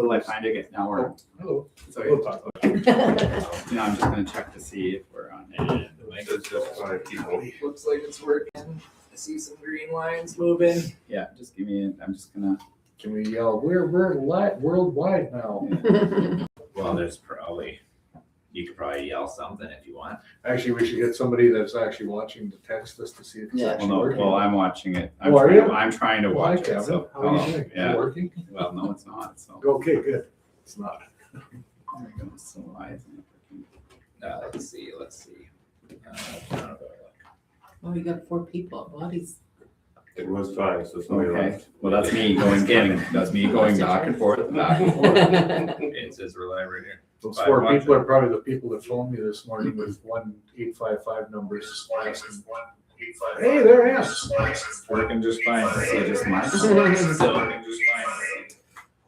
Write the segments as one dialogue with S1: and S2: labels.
S1: Will I find it now or?
S2: Hello.
S1: Sorry.
S2: We'll talk about it.
S1: No, I'm just gonna check to see if we're on.
S3: And the mic is just on people.
S4: Looks like it's working. I see some green lines moving.
S1: Yeah, just give me, I'm just gonna.
S2: Can we yell, we're worldwide now?
S3: Well, there's probably, you could probably yell something if you want.
S2: Actually, we should get somebody that's actually watching to text us to see if it's
S4: Yeah.
S2: actually
S1: Well, no,
S2: working.
S1: well, I'm watching it.
S2: Oh, are you?
S1: I'm trying to
S2: Well, hi,
S1: watch it,
S2: Kevin.
S1: so.
S2: How are
S1: oh,
S2: you doing?
S1: Yeah,
S2: You working?
S1: well, no, it's not, so.
S2: Okay, good. It's not.
S1: There we go, so why isn't it working?
S3: Let's see. I don't know.
S4: Oh, you got 4 people. Bodies.
S5: It was 5, so somebody
S1: Okay,
S5: left.
S1: well, that's me going back and forth and back and forth.
S3: It says we're live right here.
S2: Those
S3: Five
S2: 4
S3: watching.
S2: people are probably the people that phoned me this morning with 1-855 numbers. asking, Hey, there I am.
S3: It's working just fine.
S1: So just mine?
S3: Still working just fine.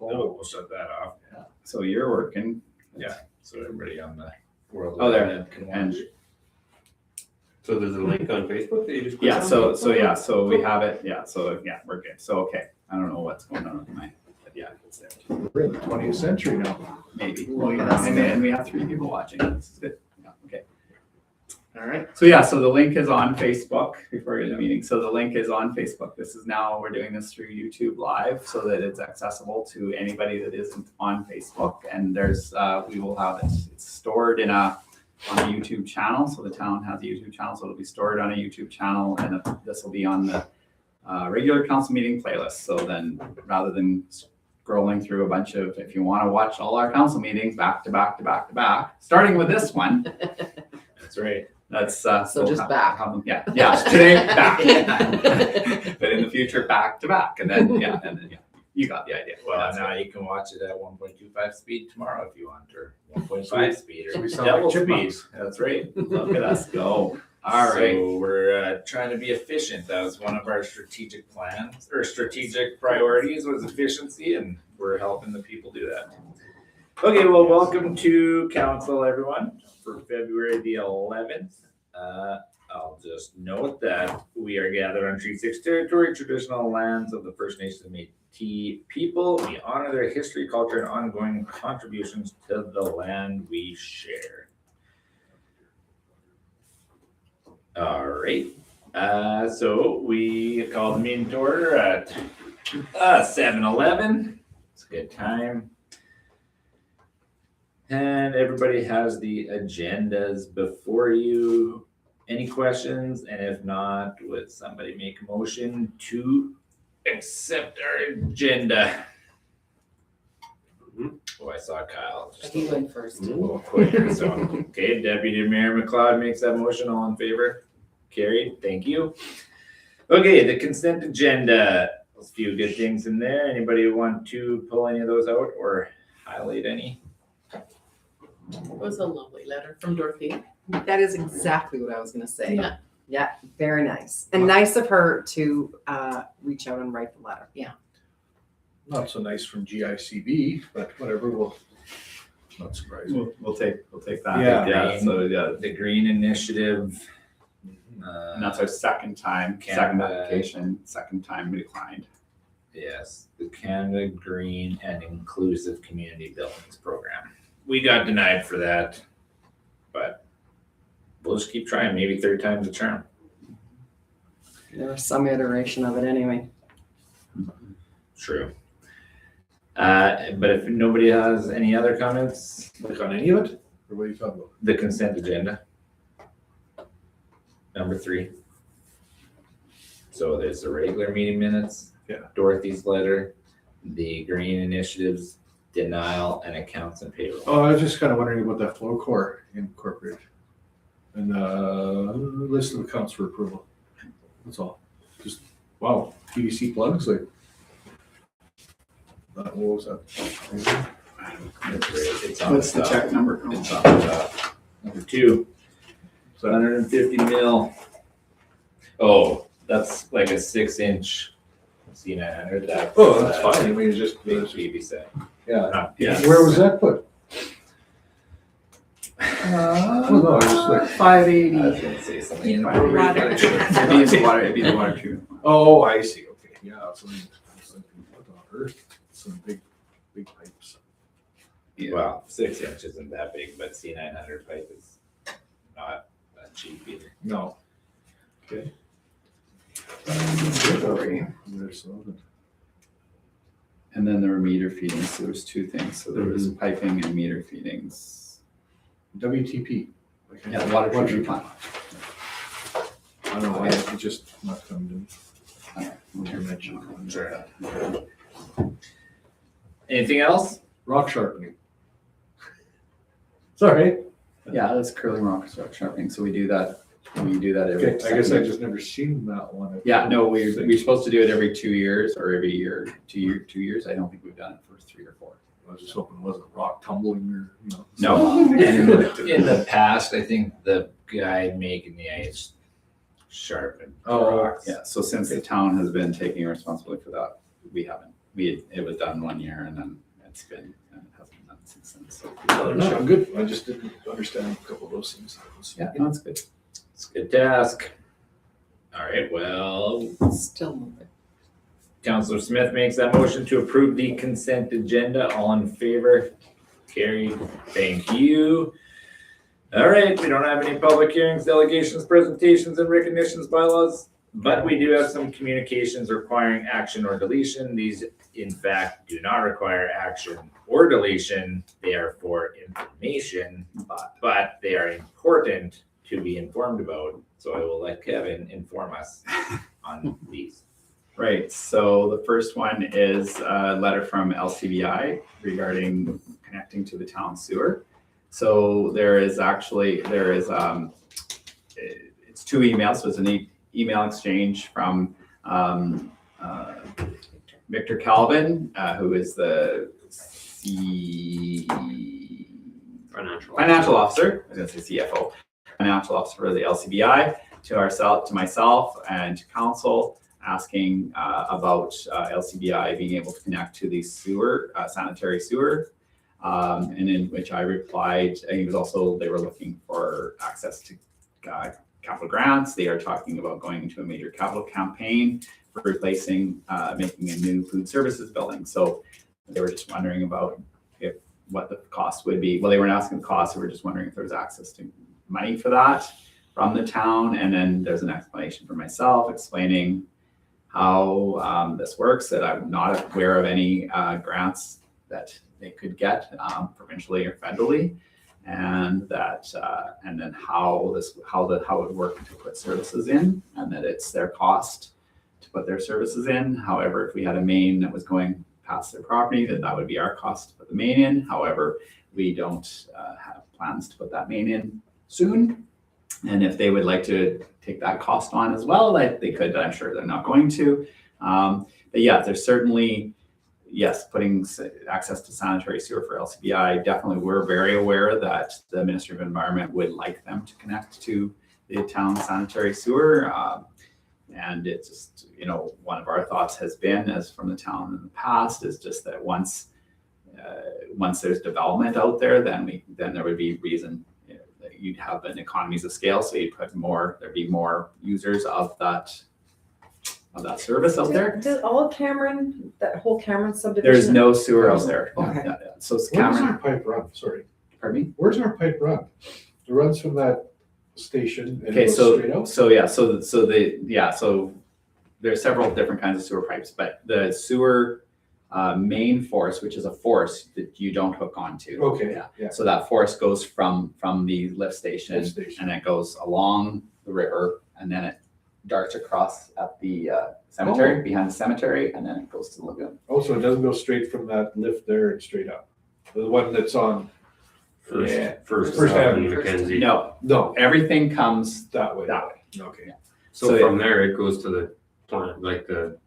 S3: So we'll shut that off.
S1: So you're working,
S3: So everybody on the world.
S1: Oh, there.
S3: Internet can
S1: and,
S3: watch.
S5: So there's a link on Facebook that you just click
S1: yeah,
S5: on?
S1: so we have it, we're good, so, okay, I don't know what's going on with mine, but yeah, it's there,
S2: We're in the 20th century now.
S1: maybe.
S4: Look at us.
S1: And we have 3 people watching, this is good, yeah, okay. All right, so the link is on Facebook, before we get to the meeting, so the link is on Facebook, this is now, we're doing this through YouTube Live, so that it's accessible to anybody that isn't on Facebook, and there's, we will have it, it's stored on a YouTube channel, so the town has a YouTube channel, so it'll be stored on a YouTube channel, and this will be on the regular council meeting playlist, so then, rather than scrolling through a bunch of, if you want to watch all our council meetings back to back to back to back, starting with this one,
S3: That's right.
S1: that's
S4: So
S1: we'll
S4: just
S1: have-
S4: back.
S1: have them- yeah, today back, but in the future back to back, and then you got the idea.
S3: Well,
S1: That's
S3: now you can watch it at 1.25 speed tomorrow if you want, or 1.5 speed,
S2: So
S3: or
S2: we sound
S3: double
S2: like
S3: speed.
S2: chipmunks.
S1: That's right. Look at us go. All right.
S3: So we're trying to be efficient. That was one of our strategic plans, or strategic priorities was efficiency, and we're helping the people do that. Okay, well, welcome to council, everyone, for February the 11th. I'll just note that we are gathered on Treaty 6 territory, traditional lands of the First Nations and Métis people. We honor their history, culture, and ongoing contributions to the land we share. All right. So we call the meeting to order at 7:11. It's a good time. And everybody has the agendas before you. Any questions? And if not, would somebody make a motion to accept our agenda? Oh, I saw Kyle. Just
S4: He went first.
S3: a little quicker. So, okay, Deputy Mayor McLeod makes that motion. All in favor? Carried. Thank you. Okay, the consent agenda. There's a few good things in there. Anybody want to pull any of those out or highlight any?
S4: It was a lovely letter from Dorothy.
S6: That is exactly what I was gonna say.
S4: Yeah.
S6: Yeah, very nice. And nice of her to reach out and write the letter.
S2: Not so nice from GICB, but whatever, not surprising.
S1: We'll take that.
S2: Yeah.
S1: So yeah,
S3: The Green Initiative.
S1: and that's our second time, second
S3: Canada.
S1: application, second time we declined.
S3: Yes, the Canada Green and Inclusive Community Buildings Program. We got denied for that, but we'll just keep trying. Maybe 3rd time's a charm.
S6: There was some iteration of it anyway.
S3: True. But if nobody has any other comments,
S2: Like on any of it? Or what are you talking about?
S3: the consent agenda. Number 3. So there's the regular meeting minutes.
S2: Yeah.
S3: Dorothy's letter, the Green Initiatives denial, and accounts and payroll.
S2: Oh, I was just kind of wondering about that flow core incorporated. And list of accounts for approval. That's all. Just, wow, PVC plugs, like. What was that?
S3: It's on
S1: What's the
S3: top.
S1: check number?
S3: It's on the top. Number 2, 150 mil. Oh, that's like a 6-inch C900. That's,
S2: Oh, that's fine. I mean, it's just,
S3: Big
S2: it's just-
S3: PV set.
S2: yeah.
S3: Not
S1: Yeah.
S3: PVC.
S2: Where was that put? Well, no, I just like,
S4: 580.
S3: I was gonna say something
S4: In
S3: inappropriate,
S4: water.
S3: but I shouldn't.
S1: It'd be the water treatment.
S2: oh, I see, okay, yeah, some, what on earth, some big big pipes.
S1: Yeah.
S3: Well, 6 inch isn't that big, but C900 pipe is not that cheap either.
S2: No. There's some.
S1: And then there were meter feedings, so there was two things, so there was piping and meter feedings.
S2: WTP.
S1: Yeah, water treatment plant.
S2: I don't know why it just not coming to me.
S1: Alright,
S2: Your mention.
S3: Sure. Anything else?
S2: Rock sharpening. Sorry.
S1: Yeah, that's curling rock sharpening, so we do that every.
S2: Okay, I guess I
S1: second-
S2: just never seen that one.
S1: Yeah, no, we're supposed to do it every 2 years or every year, 2 years. I don't think we've done it for 3 or 4.
S2: I was just hoping it wasn't rock tumbling or, you know.
S1: No.
S3: In the past, I think the guy making the ice sharpened
S2: Oh,
S3: rocks.
S1: Yeah, so since the town has been taking responsibility for that, we haven't. It was done 1 year and then it hasn't been done since then, so.
S2: No, I'm good. I just didn't understand a couple of those things.
S1: Yeah, no, it's good.
S3: It's a good task. All right, well,
S4: Still moving.
S3: Councillor Smith makes that motion to approve the consent agenda. All in favor? Carried. Thank you. All right, we don't have any public hearings, delegations, presentations, and recognitions bylaws, but we do have some communications requiring action or deletion. These, in fact, do not require action or deletion. They are for information, but they are important to be informed about. So I will let Kevin inform us on these.
S1: Right, so the first one is a letter from LCBI regarding connecting to the town sewer. So it's 2 emails, so it's an email exchange from Victor Calvin, who is the financial officer, I was gonna say CFO, financial officer of the LCBI, to myself and to council, asking about LCBI being able to connect to the sewer, sanitary sewer. And in which I replied, they were looking for access to capital grants. They are talking about going into a major capital campaign for replacing, making a new food services building. So they were just wondering about what the cost would be. Well, they weren't asking the cost, they were just wondering if there was access to money for that from the town. And then there's an explanation for myself explaining how this works, that I'm not aware of any grants that they could get provincially or federally, and that and then how it would work to put services in, and that it's their cost to put their services in. However, if we had a main that was going past their property, that would be our cost to put the main in. However, we don't have plans to put that main in soon. And if they would like to take that cost on as well, they could, but I'm sure they're not going to. But yeah, there's certainly, yes, putting access to sanitary sewer for LCBI, definitely we're very aware that the Ministry of Environment would like them to connect to the town sanitary sewer. And it's just, one of our thoughts has been, as from the town in the past, is just that once there's development out there, then there would be reason that you'd have an economies of scale. So you'd there'd be more users of that service out there.
S6: Did all Cameron, that whole Cameron subdivision?
S1: There's no sewer out there.
S6: Okay.
S1: Yeah. So it's
S2: Where does
S1: Cameron,
S2: our pipe run? Sorry.
S1: pardon me?
S2: Where's our pipe run? It runs from that station and
S1: Okay,
S2: it goes straight out?
S1: so there's several different kinds of sewer pipes, but the sewer main force, which is a force that you don't hook onto.
S2: Okay, yeah.
S1: So that force goes from the lift station,
S2: Lift station.
S1: and it goes along the river, and then it darts across at the cemetery, behind the cemetery, and then it goes to the lagoon.
S2: Oh, so it doesn't go straight from that lift there and straight up? The one that's on,
S1: Yeah.
S5: First
S2: Avenue.
S5: Avenue, Mackenzie.
S1: No, everything comes
S2: that way.
S1: that way.
S2: Okay.
S5: So
S1: So
S5: from there, it goes to the plant, like the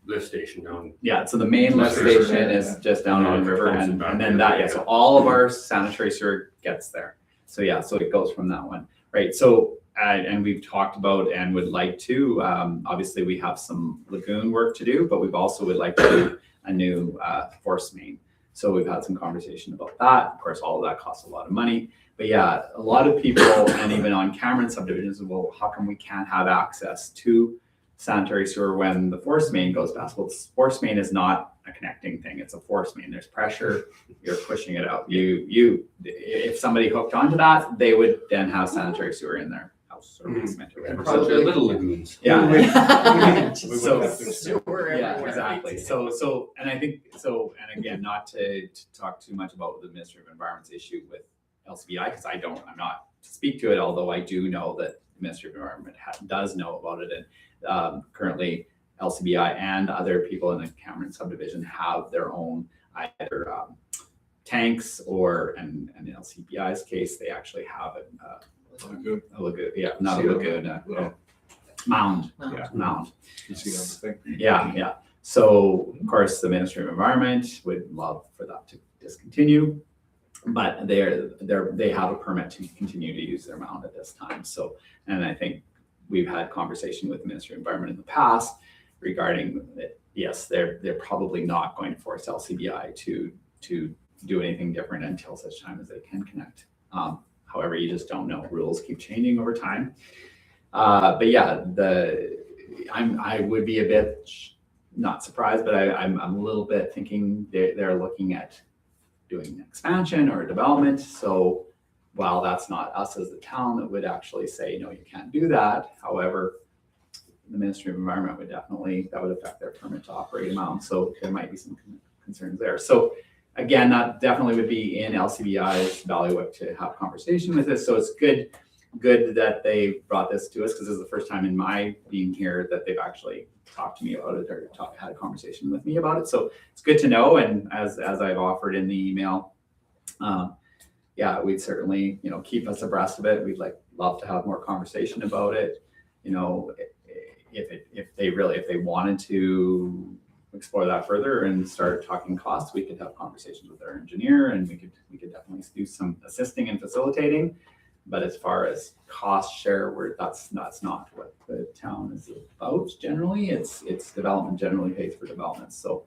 S5: lift station down.
S1: Yeah, so the main lift
S2: Lift
S1: station is
S2: station,
S1: just down on the river, and then that, yeah, so all of our sanitary sewer gets there. So yeah, so it goes from that one, right? So, and we've talked about and would like to, obviously we have some lagoon work to do, but we've also would like to do a new force main. So we've had some conversation about that. Of course, all of that costs a lot of money. But yeah, a lot of people, and even on Cameron subdivisions, well, how come we can't have access to sanitary sewer when the force main goes past? Well, the force main is not a connecting thing. It's a force main. There's pressure. You're pushing it out. If somebody hooked onto that, they would then have sanitary sewer in their house or basement or whatever.
S5: So they're little lagoons.
S1: Yeah.
S2: We wouldn't
S1: So-
S2: have to extend.
S4: Sewer
S1: Yeah,
S4: everywhere.
S1: exactly. So, and I think, so, and again, not to talk too much about the Ministry of Environment's issue with LCBI, because I'm not to speak to it, although I do know that the Ministry of Environment does know about it. And currently LCBI and other people in the Cameron subdivision have their own either tanks or, and in LCBI's case, they actually have
S2: Good.
S1: a lagoon, yeah, not a
S2: See it on
S1: lagoon,
S2: the-
S1: a mound,
S4: Mound.
S1: yeah, mound.
S2: You see that thing?
S1: Yeah. So of course, the Ministry of Environment would love for that to discontinue, but they have a permit to continue to use their mound at this time. So, and I think we've had conversation with the Ministry of Environment in the past regarding that. Yes, they're probably not going to force LCBI to do anything different until such time as they can connect. However, you just don't know. Rules keep changing over time. But yeah, I would be a bit not surprised, but I'm a little bit thinking they're looking at doing an expansion or a development. So while that's not us as the town that would actually say, no, you can't do that. However, the Ministry of Environment would definitely, that would affect their permit to operate amount. So there might be some concerns there. So again, that definitely would be in LCBI's bailiwick to have conversation with this. So it's good that they brought this to us, because this is the first time in my being here that they've actually talked to me about it or had a conversation with me about it. So it's good to know. And as I've offered in the email, yeah, we'd certainly, keep us abreast of it. We'd love to have more conversation about it. If they wanted to explore that further and start talking costs, we could have conversations with our engineer, and we could definitely do some assisting and facilitating. But as far as cost share, that's not what the town is about generally. It's development generally pays for development. So,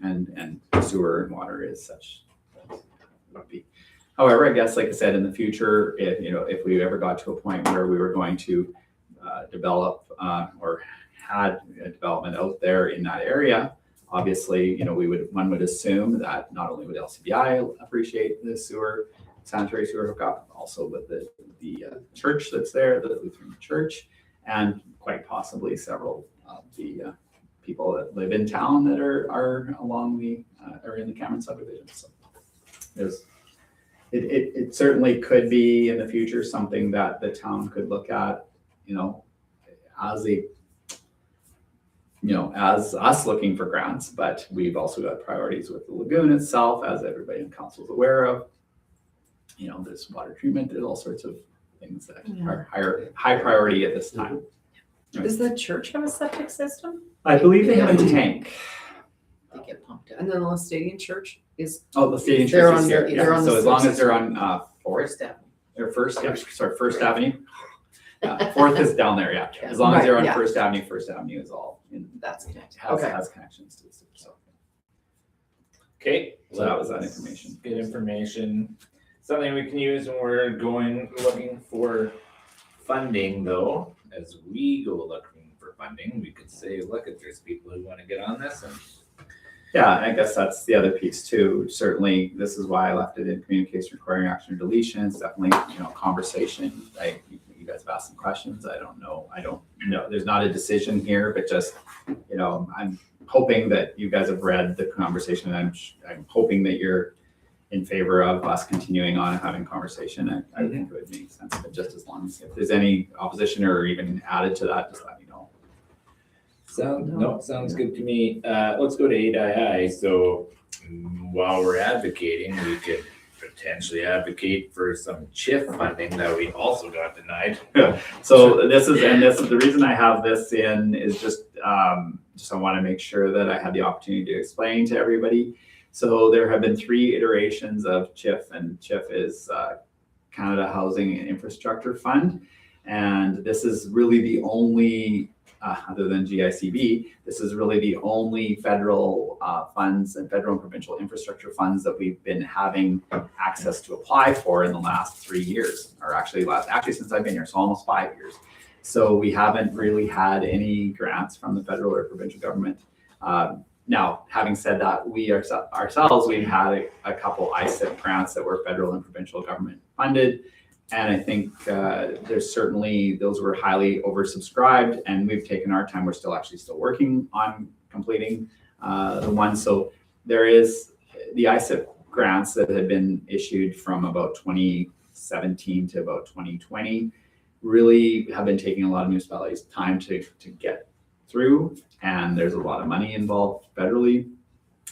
S1: and sewer and water is such. Would be. However, I guess, like I said, in the future, if we ever got to a point where we were going to develop or had a development out there in that area, obviously, one would assume that not only would LCBI appreciate the sanitary sewer hookup, also with the church that's there, the Lutheran church, and quite possibly several of the people that live in town that are along are in the Cameron subdivision. So it certainly could be in the future something that the town could look at, as us looking for grants, but we've also got priorities with the lagoon itself, as everybody in council is aware of. There's water treatment, there's all sorts of things that are high priority at this time.
S6: Does the church have a septic system?
S1: I believe they have a tank.
S4: They get pumped out.
S6: And then the Lestadian Church is,
S1: Oh, the stadium
S6: They're
S1: church
S6: on
S1: is
S6: the-
S1: here.
S6: they're
S1: Yeah.
S6: on
S1: So
S6: the
S1: as long as
S6: first-
S1: they're on Fourth
S4: First step.
S1: or First Avenue. Fourth is down there, yeah. As long as
S6: Right,
S1: they're on
S6: yeah.
S1: First Avenue is all in,
S6: that's connected.
S1: has
S6: Okay.
S1: connections to the city. So
S3: Okay.
S1: So that was that information.
S3: Good information. Something we can use when we're looking for funding though, as we go looking for funding, we could say, look, if there's people who want to get on this and
S1: yeah, and I guess that's the other piece too. Certainly, this is why I left it in communication requiring action or deletions. Definitely, conversation. You guys have asked some questions. I don't know. There's not a decision here, but just, I'm hoping that you guys have read the conversation. I'm hoping that you're in favor of us continuing on and having conversation. I think it would make sense, but just as long as if there's any opposition or even added to that, just let me know.
S3: Sounds good to me. Let's go to 8II. So while we're advocating, we could potentially advocate for some CHIF funding that we also got denied.
S1: So this is the reason I have this in is just I want to make sure that I have the opportunity to explain to everybody. So there have been 3 iterations of CHIF, and CHIF is Canada Housing and Infrastructure Fund. And this is really the only, other than GICB, this is really the only federal funds and federal and provincial infrastructure funds that we've been having access to apply for in the last 3 years, or actually since I've been here, so almost 5 years. So we haven't really had any grants from the federal or provincial government Now, having said that, we ourselves, we've had a couple ISIP grants that were federal and provincial government funded. And I think there's certainly, those were highly oversubscribed, and we've taken our time. We're still working on completing the one. So there is the ISIP grants that had been issued from about 2017 to about 2020 really have been taking a lot of municipalities time to get through, and there's a lot of money involved federally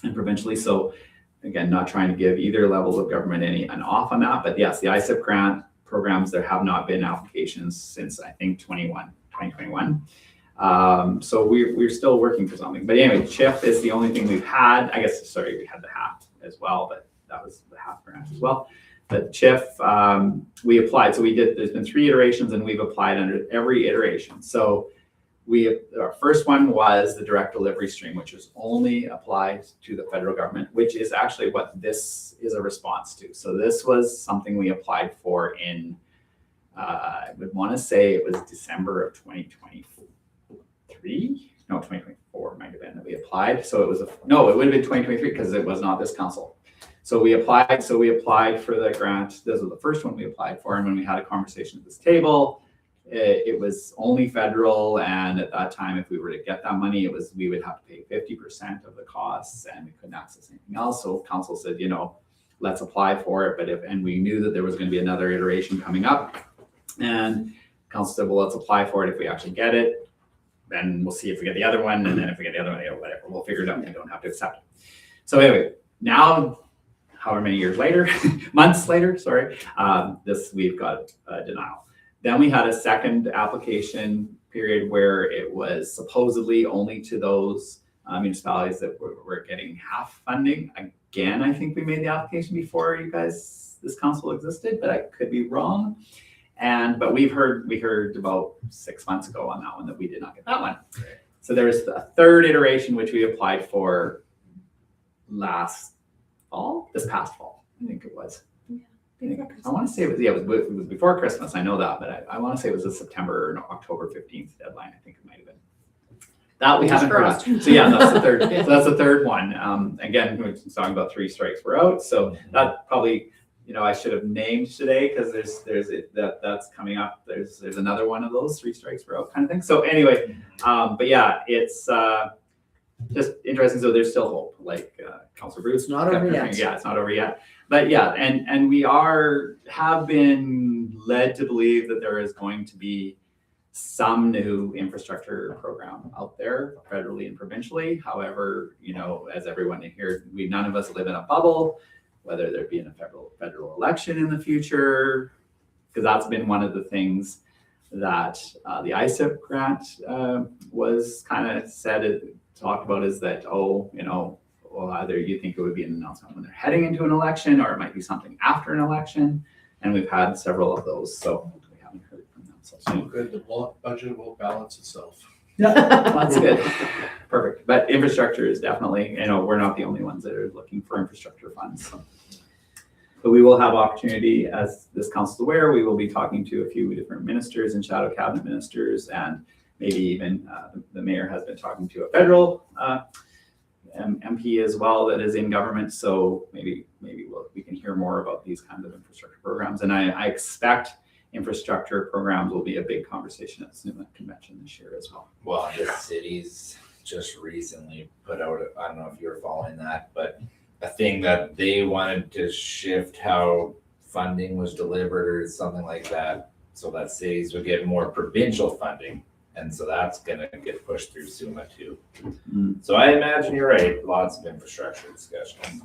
S1: and provincially. So again, not trying to give either levels of government an off on that, but yes, the ISIP grant programs, there have not been applications since I think 2021. So we're still working for something. But anyway, CHIP is the only thing we've had. I guess, sorry, we had the HAP as well, but that was the HAP grant as well. But CHIP, we applied. So there's been 3 iterations, and we've applied under every iteration. So our first one was the direct delivery stream, which is only applied to the federal government, which is actually what this is a response to. So this was something we applied for in, I would want to say it was December of 2023. No, 2024 might have been that we applied. So it would have been 2023 because it was not this council. So we applied for the grant. This was the first one we applied for. And when we had a conversation at this table, it was only federal, and at that time, if we were to get that money, we would have to pay 50% of the costs, and we couldn't access anything else. So council said, let's apply for it. And we knew that there was going to be another iteration coming up, and council said, well, let's apply for it. If we actually get it, then we'll see if we get the other one, and then if we get the other one, whatever, we'll figure it out. We don't have to accept it. So anyway, now, however many years later, months later, sorry, we've got a denial. Then we had a second application period where it was supposedly only to those municipalities that were getting half funding. Again, I think we made the application before this council existed, but I could be wrong. But we heard about 6 months ago on that one that we did not get that one. So there's a third iteration, which we applied for this past fall, I think it was. I want to say it was before Christmas. I know that, but I want to say it was a September or October 15th deadline. I think it might have been. That we haven't heard of. So yeah, that's the third. So that's the third one. Again, we're talking about 3 strikes we're out. So that probably, I should have named today because that's coming up. There's another one of those 3 strikes we're out kind of thing. So anyway, but yeah, it's just interesting. So there's still hope. Like Councilor Bruce,
S7: It's not over yet.
S1: Yeah, it's not over yet. But yeah, and we have been led to believe that there is going to be some new infrastructure program out there, federally and provincially. However, as everyone here, none of us live in a bubble, whether there be in a federal election in the future, because that's been one of the things that the ISIP grant was kind of talked about, is that, well, either you think it would be an announcement when they're heading into an election, or it might be something after an election. And we've had several of those, so we haven't heard from them. So
S2: Good, the budget will balance itself.
S1: yeah, that's good. Perfect. But infrastructure is definitely, we're not the only ones that are looking for infrastructure funds. So. But we will have opportunity, as this council is aware, we will be talking to a few different ministers and shadow cabinet ministers, and maybe even the mayor has been talking to a federal MP as well that is in government. So maybe we can hear more about these kinds of infrastructure programs. And I expect infrastructure programs will be a big conversation at the SNUMA convention this year as well.
S3: Well, the cities just recently put out, I don't know if you're following that, but a thing that they wanted to shift how funding was delivered or something like that, so that cities would get more provincial funding. And so that's gonna get pushed through SUMA too. So I imagine you're right, lots of infrastructure discussions.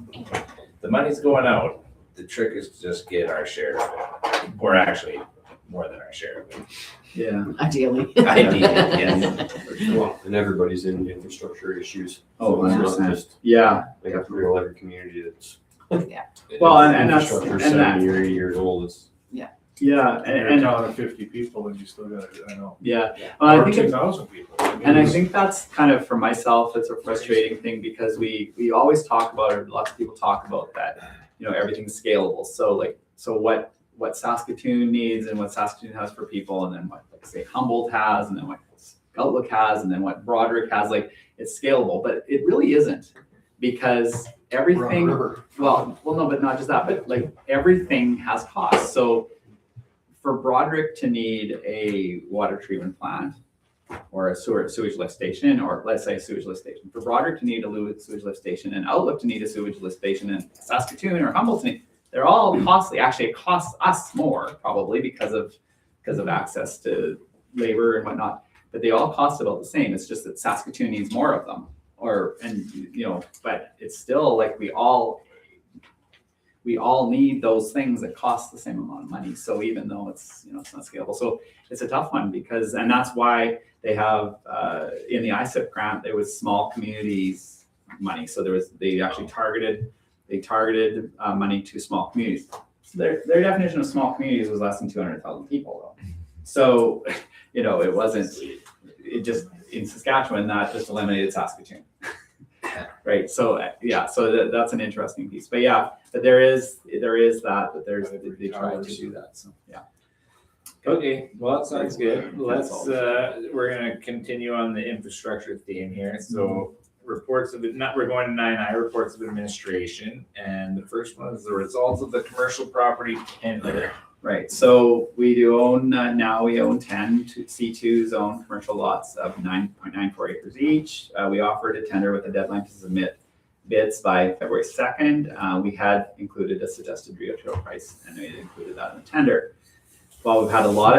S3: The money's going out. The trick is to just get our share of it, or actually more than our share of it.
S1: Yeah.
S6: Ideally.
S3: Ideally, yes.
S5: Well, and everybody's in infrastructure issues.
S1: Oh,
S5: So it's not
S1: 100%.
S5: just
S1: Yeah.
S5: like a real every community that's
S1: Well, and that's,
S5: infrastructure
S1: and that,
S5: 70 or 80 years old. It's
S1: yeah.
S2: You're a
S1: And
S2: town of 50 people and you still got it, I know.
S1: yeah. Well, I
S2: Or
S1: think it's,
S2: 2,000 people.
S1: and I think that's kind of, for myself, it's a frustrating thing because we always talk about, or lots of people talk about that, everything's scalable. So what Saskatoon needs and what Saskatoon has for people, and then what, like, say, Humboldt has, and then what Outlook has, and then what Broderick has, like, it's scalable, but it really isn't because
S2: We're on
S1: everything.
S2: the river.
S1: Well, no, but not just that, but like everything has costs. So for Broderick to need a water treatment plant or a sewage lift station, or let's say a sewage lift station, for Broderick to need a sewage lift station and Outlook to need a sewage lift station and Saskatoon or Humboldt to need, they're all costly. Actually, it costs us more probably because of access to labor and whatnot, but they all cost about the same. It's just that Saskatoon needs more of them. But it's still like we all need those things that cost the same amount of money. So even though it's not scalable, so it's a tough one and that's why they have in the ISIP grant there was small communities money. So they actually targeted money to small communities. So their definition of small communities was less than 200,000 people though. So it wasn't. It just in Saskatchewan that just eliminated Saskatoon. Right. So that's an interesting piece. But there is there's they try to do that. So yeah.
S3: Okay, well, that sounds good. We're gonna continue on the infrastructure theme here. So we're going to 9I, reports of administration. And the first one is the results of the commercial property tender.
S1: Right, so we do own, now we own 10 C2 zone commercial lots of 9.94 acres each. We offered a tender with a deadline to submit bids by February 2nd. We had included a suggested retail price and we included that in the tender. Well, we've had a lot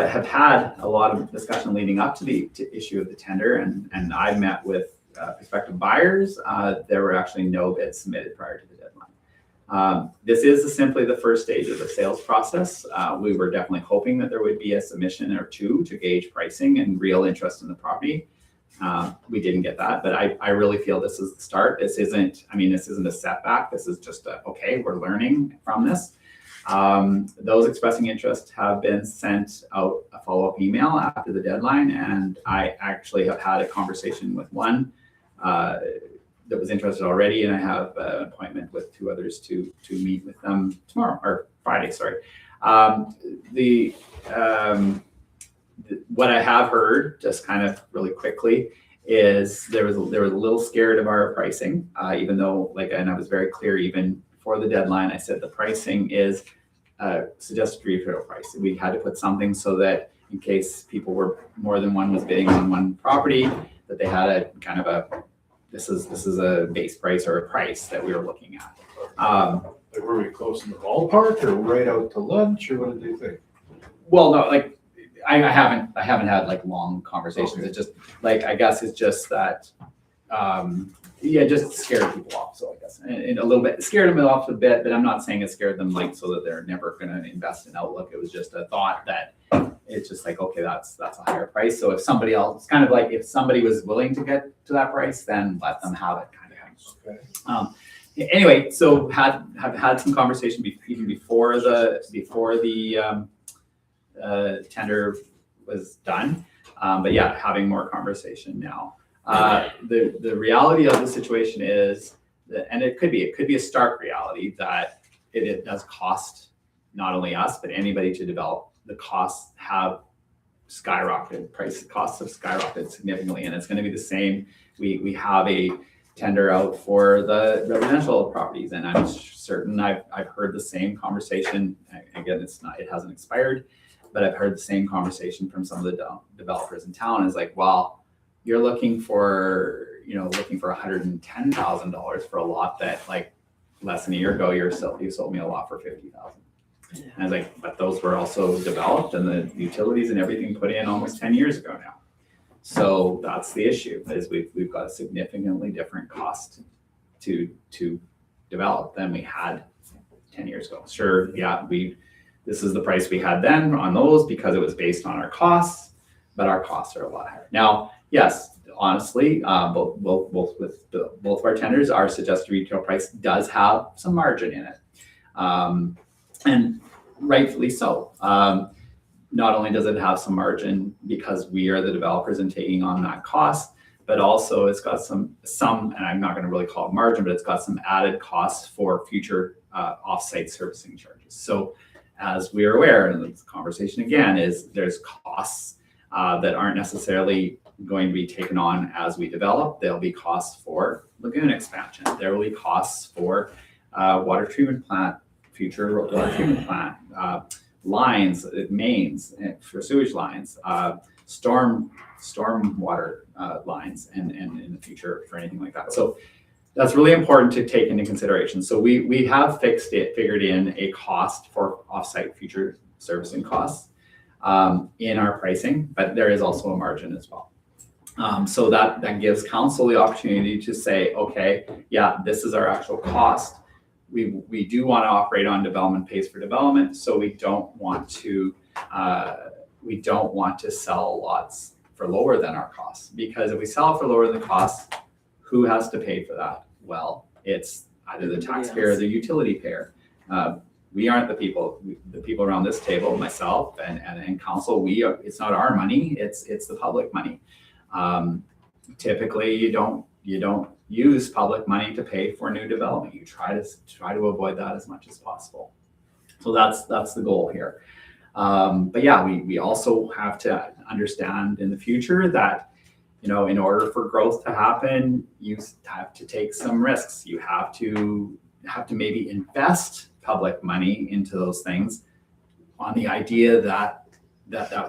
S1: of discussion leading up to the issue of the tender and I met with prospective buyers. There were actually no bids submitted prior to the deadline. This is simply the first stage of the sales process. We were definitely hoping that there would be a submission or two to gauge pricing and real interest in the property. We didn't get that, but I really feel this is the start. This isn't a setback. This is just okay, we're learning from this. Those expressing interest have been sent out a follow-up email after the deadline, and I actually have had a conversation with one that was interested already, and I have an appointment with two others to meet with them tomorrow or Friday. Sorry. What I have heard, just kind of really quickly, is they were a little scared of our pricing, even though and I was very clear even before the deadline. I said the pricing is suggested retail price. We had to put something so that in case people were more than one was bidding on one property, that they had a kind of this is a base price or a price that we were looking at.
S2: Were we close in the ballpark or right out to lunch or what did you think?
S1: Well, no, I haven't had long conversations.
S2: Okay.
S1: It's just I guess it's just that just scared people off. So I guess and a little bit scared them off a bit, but I'm not saying it scared them so that they're never going to invest in Outlook. It was just a thought that it's just okay, that's a higher price. So if somebody else, kind of if somebody was willing to get to that price, then let them have it, kind of.
S2: Okay.
S1: Anyway, so have had some conversation even before the tender was done, but having more conversation now. The reality of the situation is that, and it could be a stark reality that it does cost not only us but anybody to develop. The costs have skyrocketed. Costs have skyrocketed significantly, and it's going to be the same. We have a tender out for the residential properties, and I'm certain I've heard the same conversation. Again, it hasn't expired, but I've heard the same conversation from some of the developers in town. Is well, you're looking for $110,000 for a lot that less than a year ago you sold me a lot for $50,000. And I was but those were also developed and the utilities and everything put in almost 10 years ago now. So that's the issue, is we've got a significantly different cost to develop than we had 10 years ago. Sure, this is the price we had then on those because it was based on our costs, but our costs are a lot higher. Now, yes, honestly, both of our tenders, our suggested retail price does have some margin in it. And rightfully so. Not only does it have some margin because we are the developers and taking on that cost, but also it's got some, and I'm not going to really call it margin, but it's got some added costs for future offsite servicing charges. So as we are aware, and the conversation again is there's costs that aren't necessarily going to be taken on as we develop. There'll be costs for lagoon expansion. There will be costs for water treatment plant, future water treatment plant, lines, mains for sewage lines, storm water lines, and in the future for anything like that. So that's really important to take into consideration. So we have figured in a cost for offsite future servicing costs in our pricing, but there is also a margin as well. So that gives council the opportunity to say, okay, yeah, this is our actual cost. We do want to operate on development pays for development, so we don't want to sell lots for lower than our costs, because if we sell for lower than costs, who has to pay for that? Well, it's either the taxpayer or the utility payer. We aren't the people. The people around this table, myself and council, it's not our money. It's the public money. Typically, you don't use public money to pay for new development. You try to avoid that as much as possible. So that's the goal here. But yeah, we also have to understand in the future that, in order for growth to happen, you have to take some risks. You have to maybe invest public money into those things on the idea that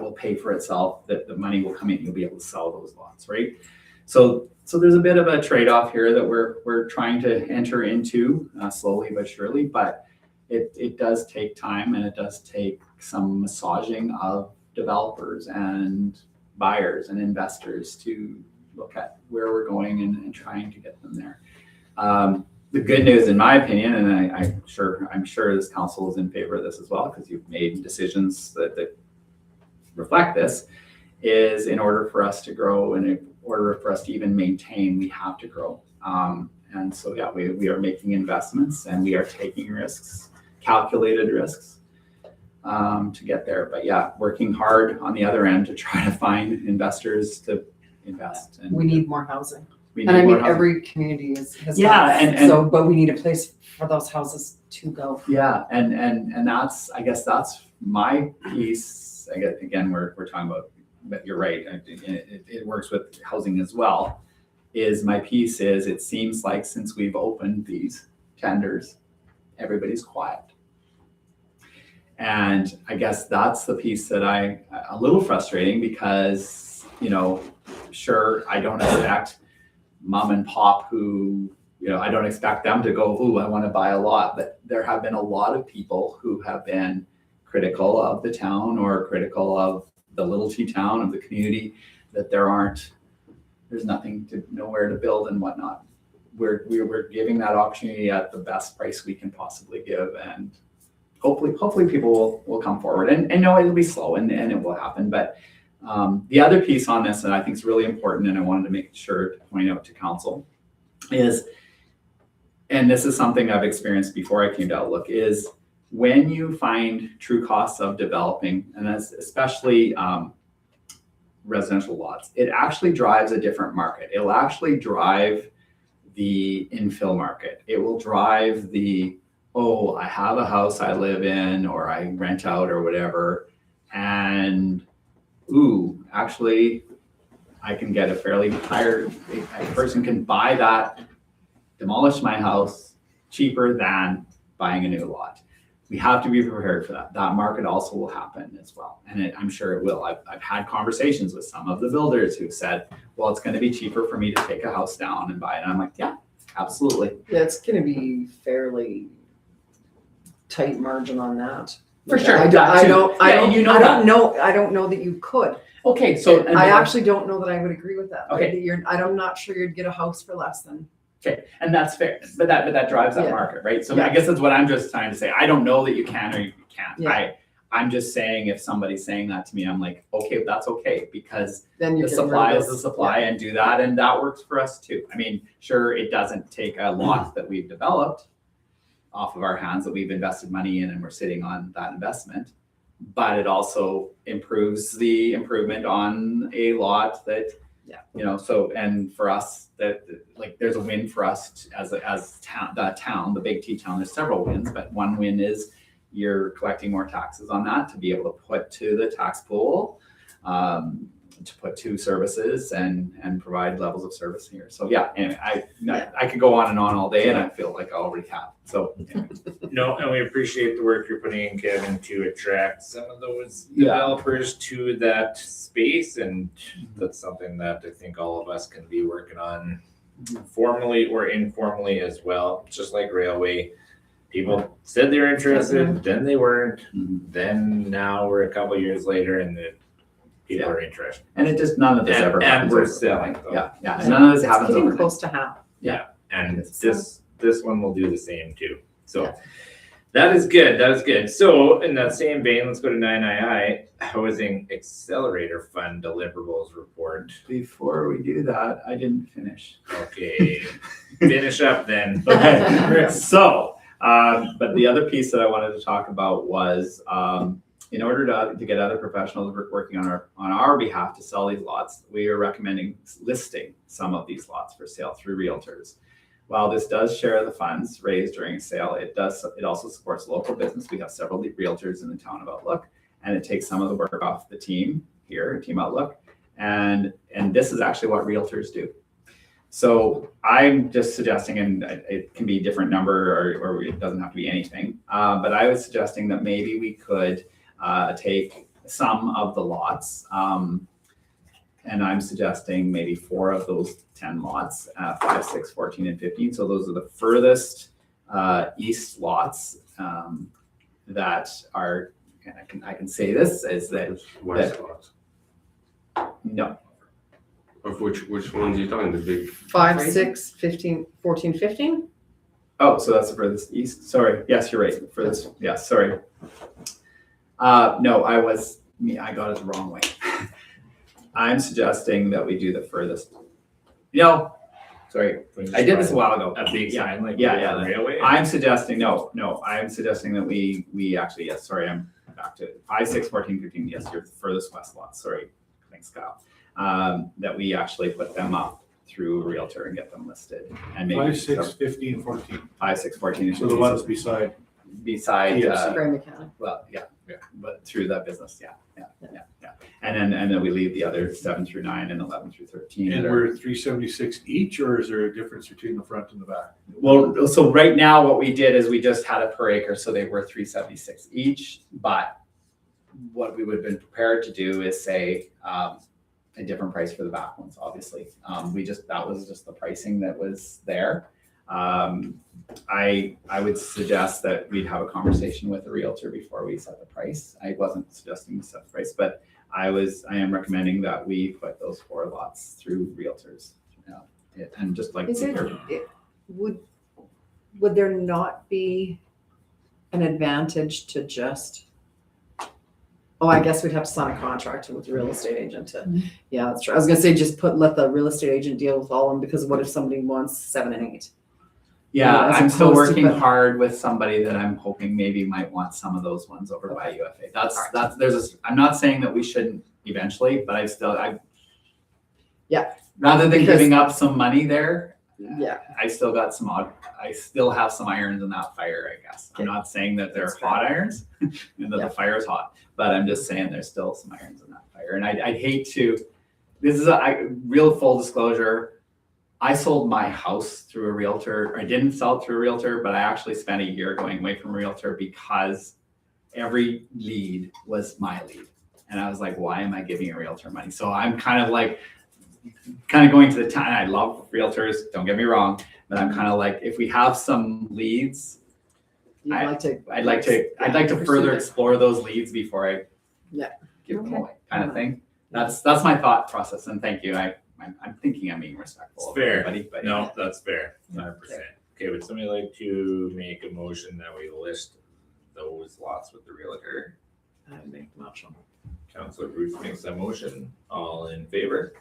S1: will pay for itself, that the money will come in, you'll be able to sell those lots, right? So there's a bit of a trade-off here that we're trying to enter into slowly but surely, but it does take time, and it does take some massaging of developers and buyers and investors to look at where we're going and trying to get them there. The good news, in my opinion, and I'm sure this council is in favor of this as well, because you've made decisions that reflect this, is in order for us to grow and in order for us to even maintain, we have to grow. And so, yeah, we are making investments and we are taking risks, calculated risks, to get there. But yeah, working hard on the other end to try to find investors to invest. And
S6: We need more housing.
S1: we
S6: And I
S1: need
S6: mean,
S1: more housing.
S6: every community has
S1: Yeah,
S6: got,
S1: and-
S6: so, but we need a place for those houses to go.
S1: Yeah, and that's, I guess that's my piece. I guess, again, we're talking about, but you're right, it works with housing as well, is my piece is, it seems like since we've opened these tenders, everybody's quiet. And I guess that's the piece that a little frustrating, because, sure, I don't expect mom and pop who, I don't expect them to go, ooh, I want to buy a lot. But there have been a lot of people who have been critical of the town or critical of the little T town, of the community, that there's nowhere to build and whatnot. We're giving that opportunity at the best price we can possibly give, and hopefully people will come forward. And no, it'll be slow and it will happen. But the other piece on this that I think is really important, and I wanted to make sure to point out to council, is, and this is something I've experienced before I came to Outlook, is when you find true costs of developing, and that's especially residential lots, it actually drives a different market. It'll actually drive the infill market. It will drive I have a house I live in or I rent out or whatever, and actually I can get a fairly higher, a person can buy that, demolish my house cheaper than buying a new lot. We have to be prepared for that. That market also will happen as well. And I'm sure it will. I've had conversations with some of the builders who said, well, it's going to be cheaper for me to take a house down and buy it. And I'm like, yeah, absolutely.
S6: Yeah, it's gonna be fairly tight margin on that.
S1: For sure.
S6: I
S1: that too.
S6: don't
S1: Yeah, and you know that.
S6: know that you could.
S1: Okay, so.
S6: I actually don't know that I would agree with that.
S1: Okay.
S6: I'm not sure you'd get a house for less than.
S1: Okay, and that's fair, but that drives that
S6: Yeah.
S1: market, right? So
S6: Yeah.
S1: I guess that's what I'm just trying to say. I don't know that you can or you can't.
S6: Yeah.
S1: I'm just saying, if somebody's saying that to me, I'm like, okay, that's okay, because
S6: Then
S1: the
S6: you're getting rid
S1: supply
S6: of
S1: is the
S6: those.
S1: supply, and do that, and that works for us too. I mean, sure, it doesn't take a lot that we've developed off of our hands that we've invested money in and we're sitting on that investment, but it also improves the improvement on a lot that, so, and for us, that like there's a win for us as town, the big T town. There's several wins, but one win is you're collecting more taxes on that to be able to put to the tax pool. to put two services and provide levels of service here. So yeah, anyway, I could go on and on all day, and I feel like I already have. So anyway.
S3: No, and we appreciate the work you're putting in, Kevin, to attract some of those
S1: Yeah.
S3: developers to that space. And that's something that I think all of us can be working on formally or informally as well. Just like Railway, people said they're interested, then they weren't, then now we're a couple years later and the people are interested.
S1: And it just, none of this
S3: And-
S1: ever
S3: and
S1: happens.
S3: we're
S1: overnight.
S3: selling, though.
S1: Yeah, and none of this
S6: It's
S1: happens
S6: getting
S1: overnight.
S6: close to half.
S3: And
S6: Yes.
S3: this one will do the same too. So
S6: Yeah.
S3: that is good. That is good. So in that same vein, let's go to 9II Housing Accelerator Fund deliverables report.
S1: Before we do that, I didn't finish.
S3: Okay, finish up then.
S1: Okay, so, but the other piece that I wanted to talk about was, in order to get other professionals working on our behalf to sell these lots, we are recommending listing some of these lots for sale through realtors. While this does share the funds raised during a sale, it also supports local business. We have several realtors in the town of Outlook, and it takes some of the work off the team here, Team Outlook. And this is actually what realtors do. So I'm just suggesting, and it can be a different number or it doesn't have to be anything, but I was suggesting that maybe we could take some of the lots, and I'm suggesting maybe 4 of those 10 lots, 5, 6, 14, and 15. So those are the furthest east lots that are, and I can say this, is that,
S5: West lots.
S1: no,
S5: Of which ones are you talking, the big?
S6: 5, 6, 15, 14, 15?
S1: oh, so that's the furthest east. Sorry. Yes, you're right. Furthest. Yes, sorry. No, I got it the wrong way. I'm suggesting that we do the furthest. No, sorry. I did this a while ago.
S3: A big
S1: Yeah,
S3: sign like
S1: yeah,
S3: the Railway.
S1: I'm suggesting, I'm suggesting that we actually, yes, sorry, I'm back to 5, 6, 14, 15. Yes, you're the furthest west lot. Sorry. Thanks, Kyle. That we actually put them up through a realtor and get them listed. And maybe
S2: 5, 6, 15, 14.
S1: 5, 6, 14.
S2: So the ones beside.
S1: beside,
S2: PFC.
S6: Gray Mechanic.
S1: well, yeah, but through that business, yeah. And then we leave the other 7 through 9 and 11 through 13.
S2: And
S1: that are-
S2: we're 376 each, or is there a difference between the front and the back?
S1: Well, so right now what we did is we just had a per acre, so they were 376 each. But what we would have been prepared to do is say a different price for the back ones. Obviously, that was just the pricing that was there. I would suggest that we'd have a conversation with a realtor before we set the price. I wasn't suggesting to set the price, but I am recommending that we put those 4 lots through realtors. And just like
S6: Is would there not be an advantage to just, I guess we'd have to sign a contract with the real estate agent to, yeah, that's true. I was gonna say, just let the real estate agent deal with all of them, because what if somebody wants 7 and 8?
S1: Yeah,
S6: as
S1: I'm still
S6: opposed to
S1: working
S6: the-
S1: hard with somebody that I'm hoping maybe might want some of those ones over by UFA. I'm not saying that we shouldn't eventually, but
S6: Yeah.
S1: rather than
S6: Because-
S1: giving up some money there,
S6: Yeah.
S1: I still have some irons in that fire, I guess. I'm
S6: Okay.
S1: not saying that they're
S6: That's
S1: hot irons and that
S6: Yeah.
S1: the fire is hot, but I'm just saying there's still some irons in that fire. And I'd hate to, this is a real full disclosure. I sold my house through a realtor. I didn't sell it through a realtor, but I actually spent a year going away from a realtor because every lead was my lead. And I was like, why am I giving a realtor money? So I'm kind of going to the town. I love realtors, don't get me wrong, but I'm kind of like, if we have some leads, I'd like to further explore those leads before I give them
S6: Okay.
S1: away, kind of thing. That's my thought process, and thank you. I'm thinking I'm being respectful
S3: It's
S1: of
S3: fair.
S1: everybody, but
S3: No, that's fair, 100%. Okay, would somebody like to make a motion that we list those lots with the realtor?
S6: I would make the motion.
S3: Councilor Bruce makes that motion. All in favor?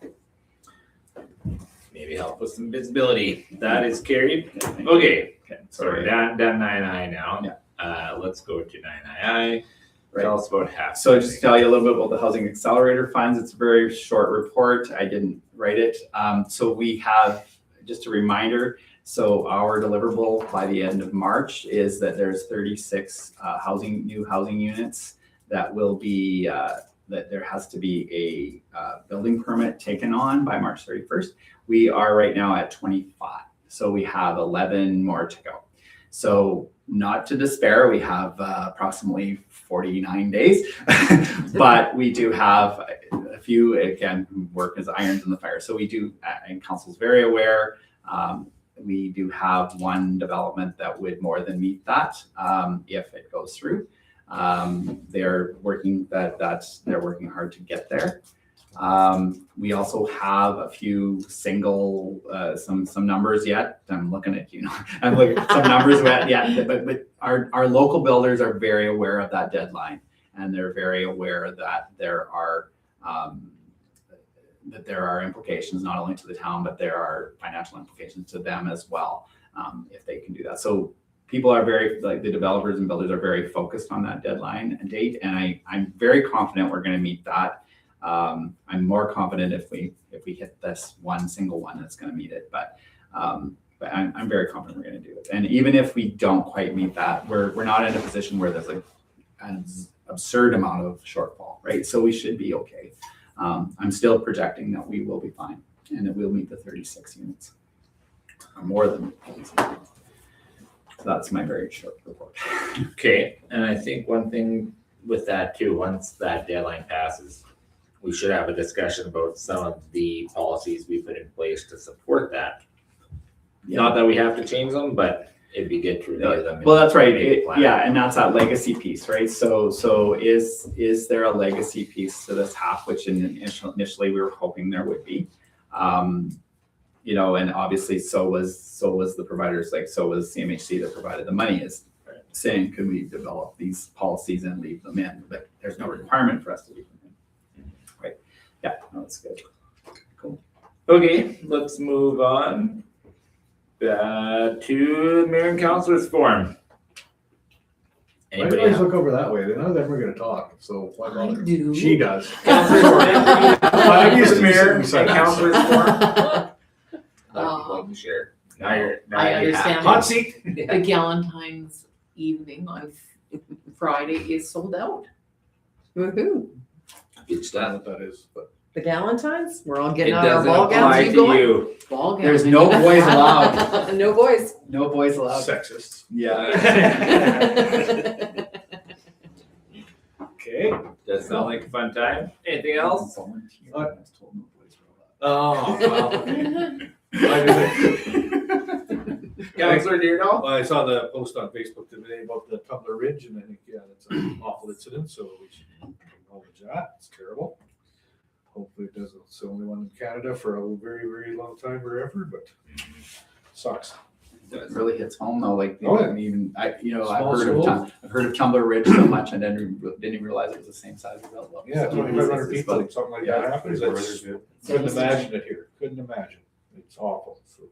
S3: Maybe help with some visibility. That is carried. Okay,
S1: Okay,
S3: so we're down 9I now. Let's go to 9II. Tell us about half.
S1: So just to tell you a little bit about the Housing Accelerator Funds, it's a very short report. I didn't write it. So we have, just a reminder, so our deliverable by the end of March is that there's 36 new housing units that will be that there has to be a building permit taken on by March 31st. We are right now at 25. So we have 11 more to go. So not to despair, we have approximately 49 days, but we do have a few, again, who work as irons in the fire. So we do, and council's very aware, we do have one development that would more than meet that if it goes through. They're working they're working hard to get there. We also have a few single, some numbers yet. I'm looking at you. I'm looking at some numbers yet, but our local builders are very aware of that deadline, and they're very aware that there are implications not only to the town, but there are financial implications to them as well if they can do that. So people are very, like the developers and builders are very focused on that deadline and date, and I'm very confident we're going to meet that. I'm more confident if we hit this one single one that's going to meet it, but I'm very confident we're going to do it. And even if we don't quite meet that, we're not in a position where there's an absurd amount of shortfall, right? So we should be okay. I'm still projecting that we will be fine and that we'll meet the 36 units, or more than. So that's my very short report.
S3: Okay, and I think one thing with that too, once that deadline passes, we should have a discussion about some of the policies we put in place to support that. Not that we have to change them, but it'd be good to review them.
S1: Well, that's right.
S3: Make a plan.
S1: Yeah, and that's that legacy piece, right? So is there a legacy piece to this half, which initially we were hoping there would be, you know, and obviously so was the providers, like so was CMHC that provided the money, is saying, could we develop these policies and leave them in? But there's no requirement for us to leave them in, right? Yeah, no, that's good. Cool.
S3: Okay, let's move on to mayor and councilors forum.
S2: Why do you
S3: Anybody
S2: always
S3: have?
S2: look over that way? None of them are gonna talk, so why
S4: I
S2: bother?
S4: do.
S2: She does.
S3: Councilors forum.
S2: I'm used to
S3: Mayor and
S2: sitting beside
S3: councilors forum.
S4: Um,
S3: Like to share. Now you're.
S4: I
S3: you have
S4: understand.
S3: to.
S2: Hot seat.
S4: The Galentine's evening on Friday is sold out.
S6: Woohoo.
S3: Good
S2: I don't
S3: stuff.
S2: know what that is, but
S6: The Galentines, we're all
S3: It
S6: getting out our
S3: doesn't
S6: ball
S3: apply
S6: gowns.
S3: to
S6: You going?
S3: you.
S4: Ball gown.
S1: There's no boys allowed.
S6: No boys.
S1: No boys allowed.
S2: sexist.
S1: Yeah.
S2: Okay.
S3: Does sound like a fun time. Anything else?
S2: Oh, well.
S3: Councilor Deerdahl?
S2: I saw the post on Facebook today about the Tumbler Ridge, and I think, yeah, that's an awful incident, so we should acknowledge that. It's terrible. Hopefully it doesn't, it's the only one in Canada for a very, very long time or ever, but sucks.
S1: It really hits home though, like
S2: Oh, yeah.
S1: even I've
S2: Small
S1: heard of Tumbler Ridge so much, and didn't even realize it was the same size as Belleville.
S2: Yeah,
S1: So
S2: 2,500
S1: it's
S2: people, something like
S1: yeah,
S2: that happens, that's, couldn't imagine it here, couldn't imagine. It's awful, so.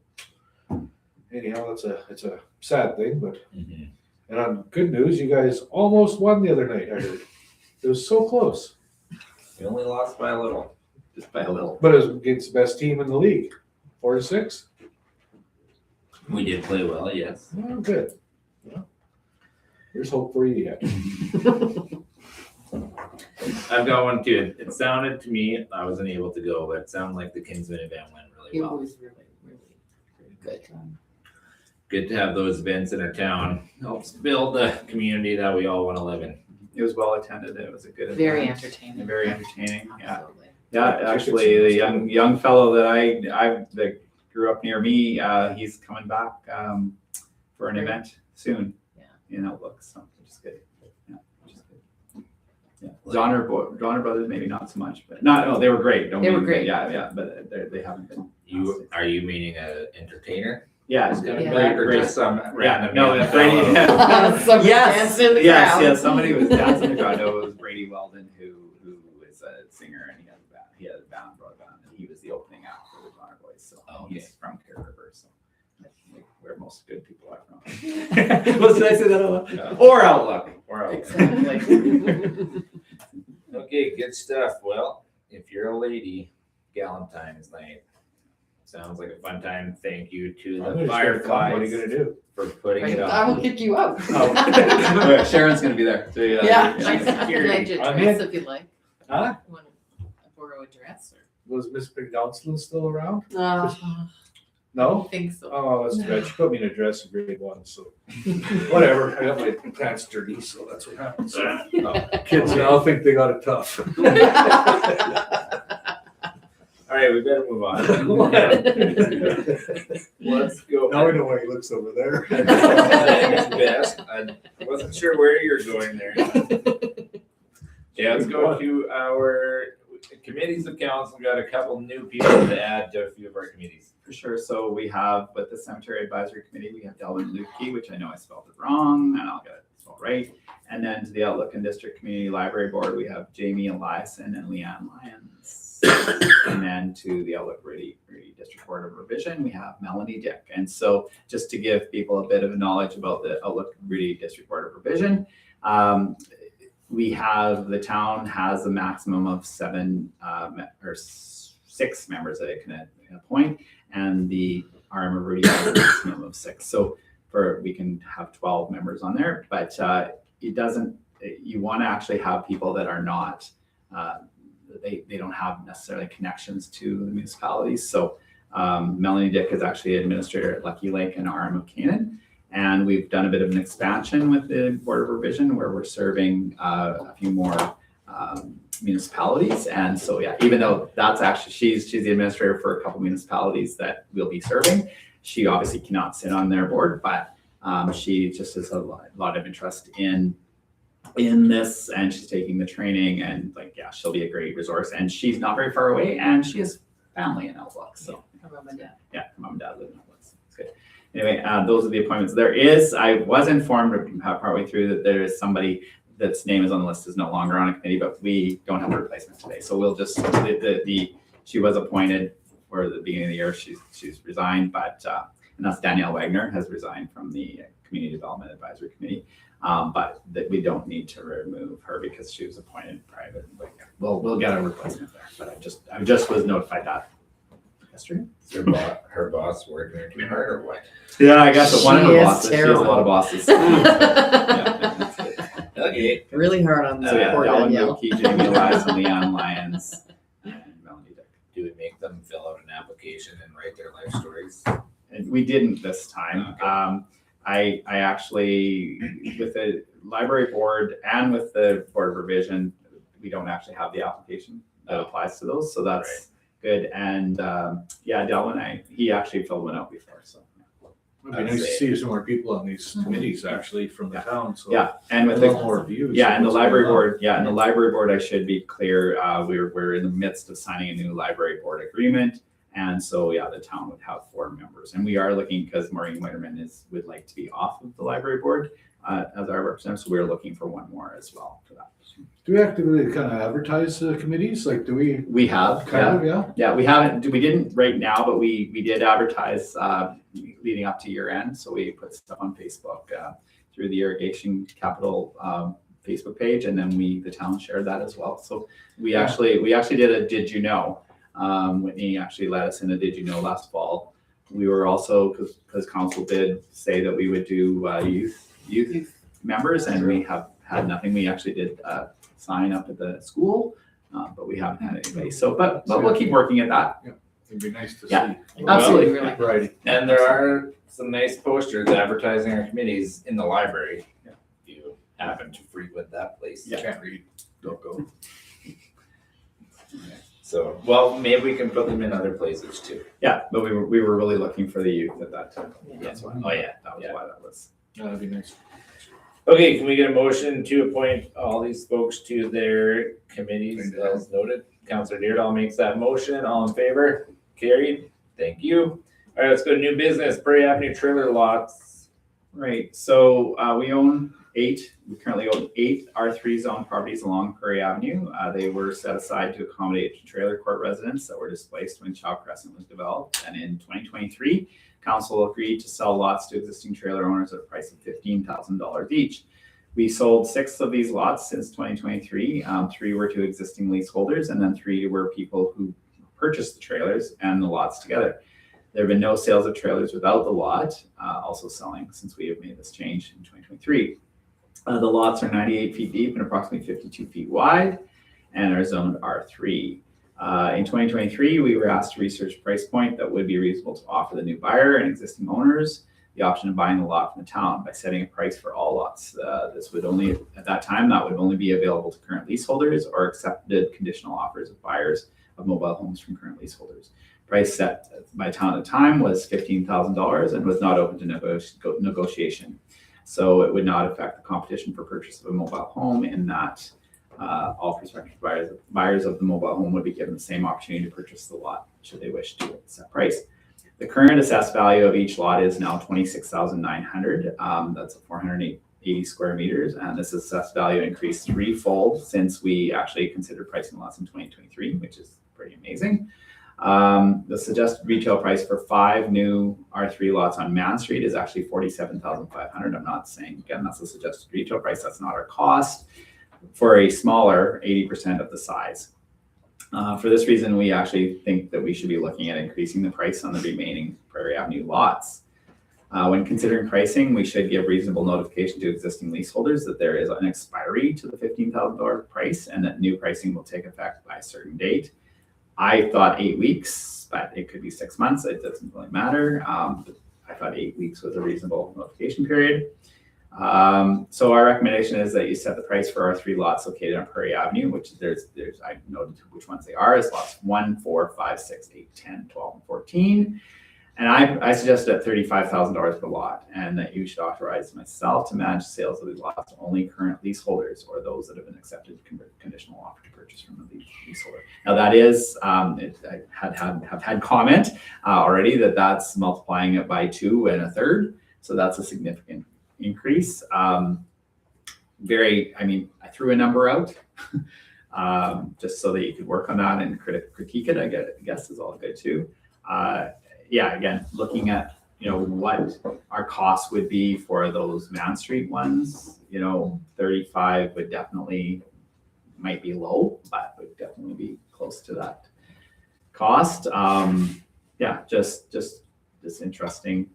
S2: Anyhow, it's a sad thing, but, and on good news, you guys almost won the other night, I heard. It was so close,
S3: We only lost by a little.
S1: just by a little.
S2: but it was against the best team in the league, 4-6.
S3: We did play well, yes.
S2: Oh, good. Well, there's hope for you yet.
S3: I've got one too. It sounded to me, I wasn't able to go, but it sounded like the Kingsman event went really
S4: It
S3: well.
S4: was really, really good.
S3: Good to have those events in our town. Helps build the community that we all want to live in.
S1: It was well attended. It was a good
S4: Very
S1: event.
S4: entertaining.
S1: And very entertaining. Yeah,
S4: Absolutely.
S1: yeah. Actually, the young fellow that grew up near me, he's coming back for an
S4: Great.
S1: event soon.
S4: Yeah.
S1: In Outlook, so which is good. Yeah, which is good. Yeah, Donner Brothers maybe not so much, but no, they were great.
S4: They were great.
S1: Yeah, but they haven't been.
S3: Are you meaning an entertainer?
S1: Yeah, it's gonna be
S4: Yeah.
S3: Or
S1: great.
S3: just some
S1: Yeah,
S3: random?
S1: no,
S3: young
S1: it's Brady.
S3: fellow?
S4: Somebody
S1: Yes,
S4: dancing in the
S1: yes,
S4: crowd.
S1: yes. Somebody was dancing in the crowd. No, it was Brady Weldon, who is a singer, and he had a band, brought a band, and he was the opening act for the Donner Boys. So
S3: Oh,
S1: he's
S3: okay.
S1: from Care River, so I think where most good people are from. Well, did I say that out loud? Or Outlook. Or Outlook.
S4: Exactly.
S3: Okay, good stuff. Well, if you're a lady, Galentine's night. Sounds like a fun time. Thank you to
S2: I'm
S3: the
S2: gonna start coming. What are
S3: Fireflies
S2: you gonna do?
S3: for putting it
S4: I will
S3: on.
S4: kick you out.
S1: Oh, Sharon's gonna be there. So,
S4: Yeah,
S1: she's
S4: I can
S1: security.
S4: lend you
S2: I'm
S4: dress
S2: in.
S4: if you'd like.
S2: Huh?
S4: You want to borrow a dress or?
S2: Was Miss McDonaldson still around?
S6: Uh,
S4: I
S2: No?
S4: think so.
S2: Oh, that's too bad. She put me in a dress in grade 1, so whatever. I got my pants dirty, so that's what happens. Kids now think they got it tough.
S3: All right, we better move on. Let's go.
S2: Now we know why he looks over there.
S3: That's best. I wasn't sure where you're going there. Yeah, let's go to our committees of council. We've got a couple new people to add to a few of our committees.
S1: For sure. So we have with the Cemetery Advisory Committee, we have Delvin Lukey, which I know I spelled it wrong, and I'll get it spelled right. And then to the Outlook and District Community Library Board, we have Jamie Eliason and Leanne Lyons. And then to the Outlook Rudy District Board of Revision, we have Melanie Dick. And so just to give people a bit of knowledge about the Outlook Rudy District Board of Revision, the town has a maximum of 7 or 6 members that it can appoint, and the RM of Rudy has a maximum of 6. So we can have 12 members on there, but you want to actually have people that are not, they don't have necessarily connections to the municipalities. So Melanie Dick is actually administrator at Lucky Lake and RM of Canaan. And we've done a bit of an expansion with the Board of Revision where we're serving a few more municipalities. And so, yeah, even though that's actually, she's the administrator for a couple municipalities that we'll be serving, she obviously cannot sit on their board, but she just has a lot of interest in this, and she's taking the training, and she'll be a great resource. And she's not very far away, and she has family in Outlook. So
S4: Her mom and dad.
S1: yeah, her mom and dad live in Outlook. So it's good. Anyway, those are the appointments. I was informed partway through that there is somebody that's name is on the list is no longer on a committee, but we don't have a replacement today. So we'll just, she was appointed for the beginning of the year. She's resigned, but, and that's Danielle Wagner has resigned from the Community Development Advisory Committee. But that we don't need to remove her because she was appointed private. We'll get a replacement there, but I just was notified that yesterday.
S3: Is her boss working her too hard or what?
S1: Yeah, I guess one of
S6: She
S1: her
S6: is
S1: bosses. She has a
S6: terrible.
S1: lot of bosses. Yeah, that's good.
S3: Okay.
S6: Really hard on
S1: So yeah,
S6: poor
S1: Dallin
S6: Danielle.
S1: Wilkie, Jamie Elias, and Leon Lyons, and Melanie Dick.
S3: Do we make them fill out an application and write their life stories?
S1: And we didn't this time.
S3: Okay.
S1: I actually, with the library board and with the Board of Revision, we don't actually have the application that applies to those, so that's good. And Delvin, he actually filled one out before, so.
S2: It'd be nice to see some more people on these committees actually from the town, so.
S1: Yeah, and
S2: A
S1: with
S2: little
S1: the,
S2: more views.
S1: yeah, and the
S2: of what's
S1: library
S2: going on.
S1: board, and the library board, I should be clear, we're in the midst of signing a new library board agreement. And so, the town would have 4 members, and we are looking, because Maureen Wetterman would like to be off of the library board as our representative, so we're looking for one more as well for that.
S2: Do we actively kind of advertise the committees? Like, do we
S1: We have,
S2: kind of, yeah?
S1: yeah, we didn't right now, but we did advertise leading up to year end. So we put stuff on Facebook through the Irrigation Capital Facebook page, and then the town shared that as well. So we actually did a Did You Know? Whitney actually led us in a Did You Know last fall. We were also, because council did say that we would do youth members, and we have had nothing. We actually did sign up at the school, but we haven't had anybody. So, but we'll keep working at that.
S2: It'd be nice to
S1: Yeah.
S2: see.
S1: Absolutely.
S4: Really.
S2: Right.
S3: And there are some nice posters advertising our committees in the library.
S1: Yeah.
S3: If you happen to frequent that place.
S1: Yeah.
S2: Can't read, don't go.
S3: So, well, maybe we can put them in other places too.
S1: Yeah, but we were really looking for the youth at that time. That's why.
S3: Oh, yeah.
S1: That was
S3: Yeah.
S1: why that was.
S2: That'd be nice.
S3: Okay, can we get a motion to appoint all these folks to their committees as noted? Counselor Deardahl makes that motion. All in favor? Carried. Thank you. All right, let's go to new business. Prairie Avenue trailer lots.
S1: Right, so we currently own 8 R3 zone properties along Prairie Avenue. They were set aside to accommodate trailer court residents that were displaced when Chow Crescent was developed. And in 2023, council agreed to sell lots to existing trailer owners at a price of $15,000 each. We sold 6 of these lots since 2023. 3 were to existing leaseholders, and then 3 were people who purchased the trailers and the lots together. There have been no sales of trailers without the lot, also selling since we have made this change in 2023. The lots are 98 feet deep and approximately 52 feet wide. and are zoned R3. In 2023, we were asked to research a price point that would be reasonable to offer the new buyer and existing owners the option of buying the lot from the town by setting a price for all lots. This would only, at that time, that would only be available to current leaseholders or accepted conditional offers of buyers of mobile homes from current leaseholders. Price set by town at the time was $15,000 and was not open to negotiation. So it would not affect the competition for purchase of a mobile home in that all prospective buyers of the mobile home would be given the same opportunity to purchase the lot should they wish to at set price. The current assessed value of each lot is now $26,900. That's 480 square meters, and this assessed value increased threefold since we actually considered pricing lots in 2023, which is pretty amazing. The suggested retail price for 5 new R3 lots on Man Street is actually $47,500. I'm not saying, again, that's the suggested retail price. That's not our cost for a smaller 80% of the size. For this reason, we actually think that we should be looking at increasing the price on the remaining Prairie Avenue lots. When considering pricing, we should give reasonable notification to existing leaseholders that there is an expiry to the $15,000 price and that new pricing will take effect by a certain date. I thought 8 weeks, but it could be 6 months. It doesn't really matter. I thought 8 weeks was a reasonable notification period. So our recommendation is that you set the price for our 3 lots located on Prairie Avenue, which there's I noted which ones they are, is lots 1, 4, 5, 6, 8, 10, 12, and 14. And I suggested at $35,000 per lot, and that you should authorize myself to manage sales of these lots to only current leaseholders or those that have been accepted conditional offer to purchase from the leaseholder. Now that is, I have had comment already that that's multiplying it by 2 1/3, so that's a significant increase. I threw a number out just so that you could work on that and critique it. I guess is all good too. Again, looking at what our costs would be for those Man Street ones, 35 would definitely might be low, but would definitely be close to that cost. Just interesting.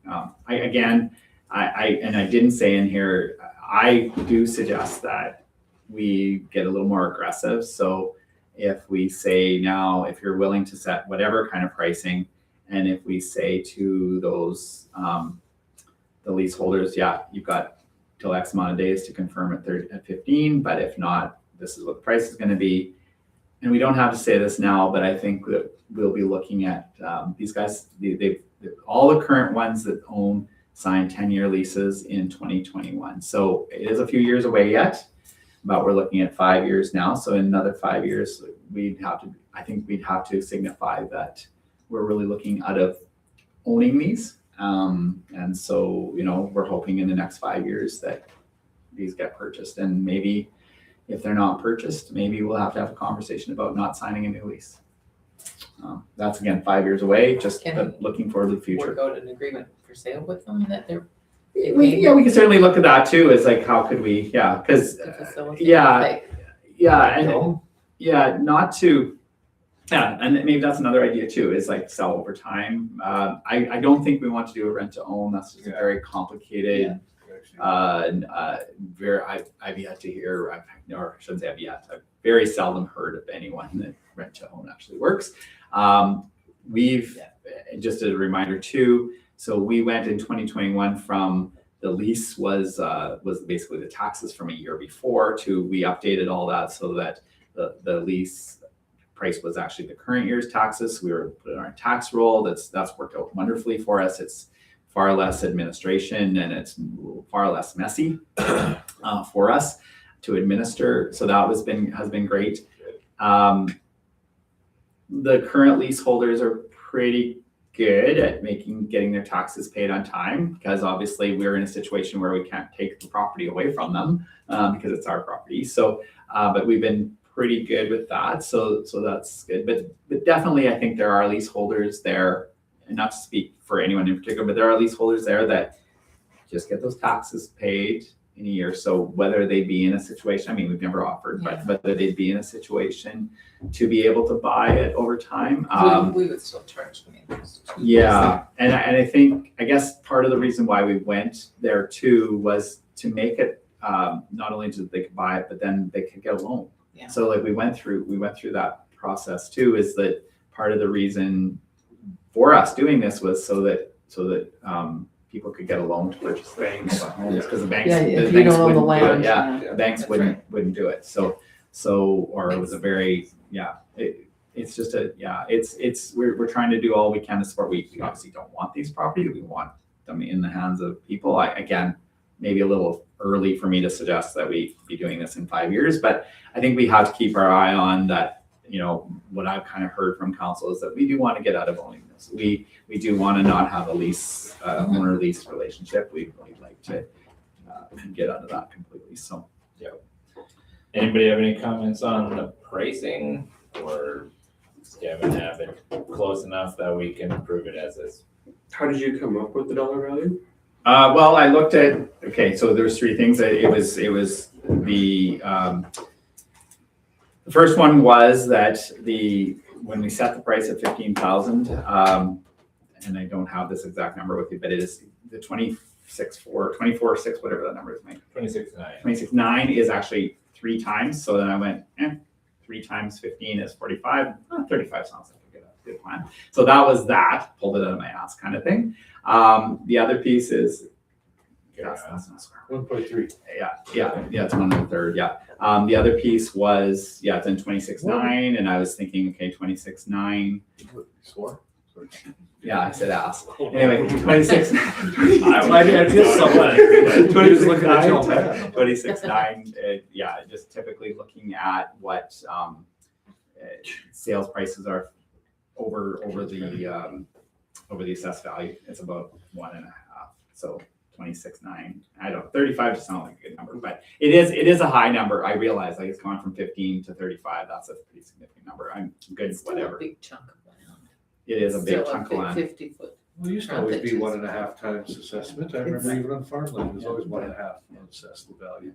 S1: I didn't say in here, I do suggest that we get a little more aggressive. So if we say now, if you're willing to set whatever kind of pricing, and if we say to those, the leaseholders, you've got till X amount of days to confirm at 15, but if not, this is what the price is going to be. And we don't have to say this now, but I think that we'll be looking at these guys, all the current ones that own signed 10-year leases in 2021. So it is a few years away yet, but we're looking at 5 years now. So in another 5 years, we'd have to signify that we're really looking out of owning these. And so, we're hoping in the next 5 years that these get purchased. And maybe if they're not purchased, maybe we'll have to have a conversation about not signing a new lease. That's again 5 years away, just looking forward to the future.
S4: Work out an agreement for sale with them that they're.
S1: We can certainly look at that too. Is like, how could we, because and maybe that's another idea too, is like sell over time. I don't think we want to do a rent to own. That's just a very complicated, I've yet to hear, or I shouldn't say I've yet, I've very seldom heard of anyone that rent to own actually works. Just as a reminder too, so we went in 2021 from the lease was basically the taxes from a year before to, we updated all that so that the lease price was actually the current year's taxes. So we were put in our tax roll. That's worked out wonderfully for us. It's far less administration and it's far less messy for us to administer. So that has been great. The current leaseholders are pretty good at getting their taxes paid on time, because obviously we're in a situation where we can't take the property away from them because it's our property. So, but we've been pretty good with that. So that's good. But definitely I think there are leaseholders there, and not to speak for anyone in particular, but there are leaseholders there that just get those taxes paid in a year. So whether they be in a situation, we've never offered, but whether they'd be in a situation to be able to buy it over time.
S4: We would still charge them interest.
S1: And I guess part of the reason why we went there too was to make it not only so that they could buy it, but then they could get a loan.
S4: Yeah.
S1: So like we went through that process too, is that part of the reason for us doing this was so that people could get a loan to purchase
S3: Banks.
S1: homes, because the banks,
S6: Yeah,
S1: the
S6: if you
S1: banks
S6: don't own the
S1: wouldn't do it.
S6: land.
S1: Yeah,
S5: Yeah.
S1: banks
S4: That's
S1: wouldn't do it. So or it was a very, it's just we're trying to do all we can to support. We obviously don't want these properties. We want them in the hands of people. Again, maybe a little early for me to suggest that we be doing this in 5 years, but I think we have to keep our eye on that. What I've kind of heard from council is that we do want to get out of owning this. We do want to not have a lease, owner lease relationship. We'd like to get out of that completely. So.
S3: Anybody have any comments on the pricing, or Gavin have it close enough that we can approve it as is?
S5: How did you come up with the dollar value?
S1: Well, I looked at, so there's three things. It was the first one was that when we set the price at 15,000, and I don't have this exact number with you, but it is the 24.6, whatever that number is, Mike.
S3: 26.9.
S1: 26.9 is actually 3 times. So then I went, 3 times 15 is 45. 35 sounds like a good plan. So that was that, pulled it out of my ass kind of thing. The other piece is, that's not square.
S2: 1.3.
S1: Yeah, it's 1/3. Yeah. The other piece was, it's in 26.9, and I was thinking, okay, 26.9.
S2: Swore?
S1: Yeah, I said ass. Anyway, 26.
S3: I feel so bad.
S1: 26.9, just typically looking at what sales prices are over the assessed value. It's about 1.5. So 26.9. I don't know, 35 just sounds like a good number, but it is a high number. I realize it's gone from 15 to 35. That's a pretty significant number. I'm good,
S4: Still
S1: whatever.
S4: a big chunk of land.
S1: It is a big
S4: Still
S1: chunk of land.
S4: 50-foot.
S2: Well, it used to always be
S4: Frontage.
S2: 1.5 times assessment. I remember even on farmland, it was always 1.5 assessed the value.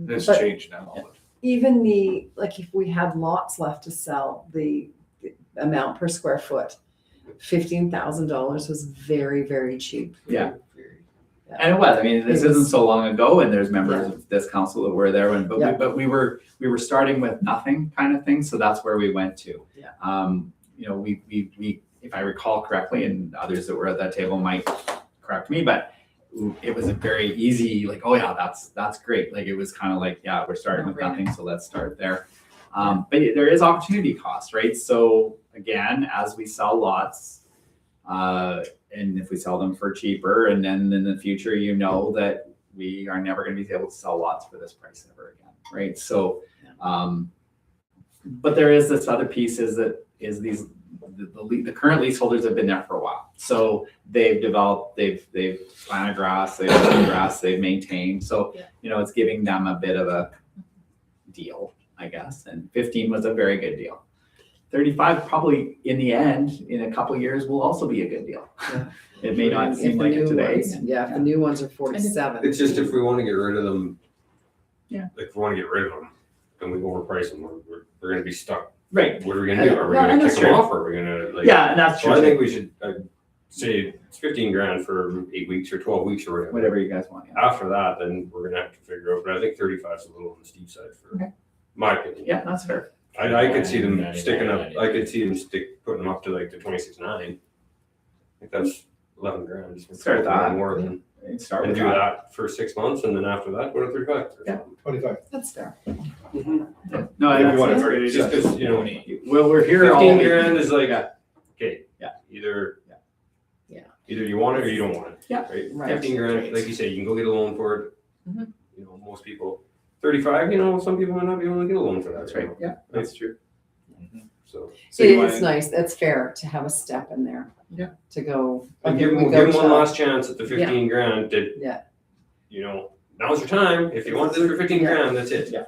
S2: It's
S6: But-
S2: changed now. but-
S6: Even if we had lots left to sell, the amount per square foot, $15,000 was very, very cheap.
S1: Yeah. And it was. I mean, this isn't so long ago, and there's members of this council that were there, but we were starting with nothing kind of thing. So that's where we went to.
S6: Yeah.
S1: We if I recall correctly, and others that were at that table might correct me, but it was a very easy, oh yeah, that's great. It was kind of we're starting with nothing, so let's start there. But there is opportunity cost, right? So again, as we sell lots, and if we sell them for cheaper, and then in the future, that we are never going to be able to sell lots for this price ever again, right? So, but there is this other piece the current leaseholders have been there for a while. So they've developed, they've planted grass, they've done grass, they've maintained. So, it's giving them a bit of a deal, I guess. And 15 was a very good deal. 35 probably in the end, in a couple of years, will also be a good deal. It may not seem like it today.
S6: If the new ones are 47.
S5: It's just if we want to get rid of them.
S1: Yeah.
S5: If we want to get rid of them, and we overprice them, we're going to be stuck.
S1: Right.
S5: What are we going to do? Are we
S1: No,
S5: going to
S1: that's
S5: kick them
S1: true.
S5: off, or are we going to
S1: Yeah, and that's
S5: So I
S1: true.
S5: think we should say it's 15 grand for 8 weeks or 12 weeks or whatever.
S1: Whatever you guys want. Yeah,
S5: After that, then we're gonna have to figure out. But I think 35 is a little on the steep side for
S1: Okay.
S5: my opinion.
S1: yeah, that's fair.
S5: I could see them
S3: 99,
S5: sticking up.
S3: 99.
S5: I could see them putting them up to the 26.9. I think that's 11 grand. Just
S1: Start that.
S5: more than
S1: And start
S5: and
S1: with
S5: do
S1: that.
S5: that for 6 months, and then after that, go to 35. or
S1: Yeah.
S5: something.
S2: 25.
S6: That's fair.
S1: No,
S2: Maybe
S1: that's
S2: one
S1: that's
S2: for
S1: great.
S2: each.
S5: Just because
S1: Well, we're here all
S5: 15
S1: week.
S5: grand is like okay.
S1: Yeah.
S5: Either you want it or you don't want it.
S1: Yeah.
S5: Right.
S6: Right.
S5: 15 grand, like you say, you can go get a loan for it.
S4: Mhm.
S5: Most people. 35, some people might not be able to get a loan for that.
S1: That's right. Yeah, that's true.
S5: So
S1: So you
S6: It's
S1: want-
S6: nice, that's fair to have a step in there.
S1: Yeah.
S6: To go.
S5: and
S6: okay,
S5: give
S6: we
S5: them
S6: go
S5: one
S6: to-
S5: last chance at the 15 grand. That
S6: Yeah.
S5: Now's your time. If you want this for 15
S6: Yeah.
S5: grand, that's it.
S1: Yeah.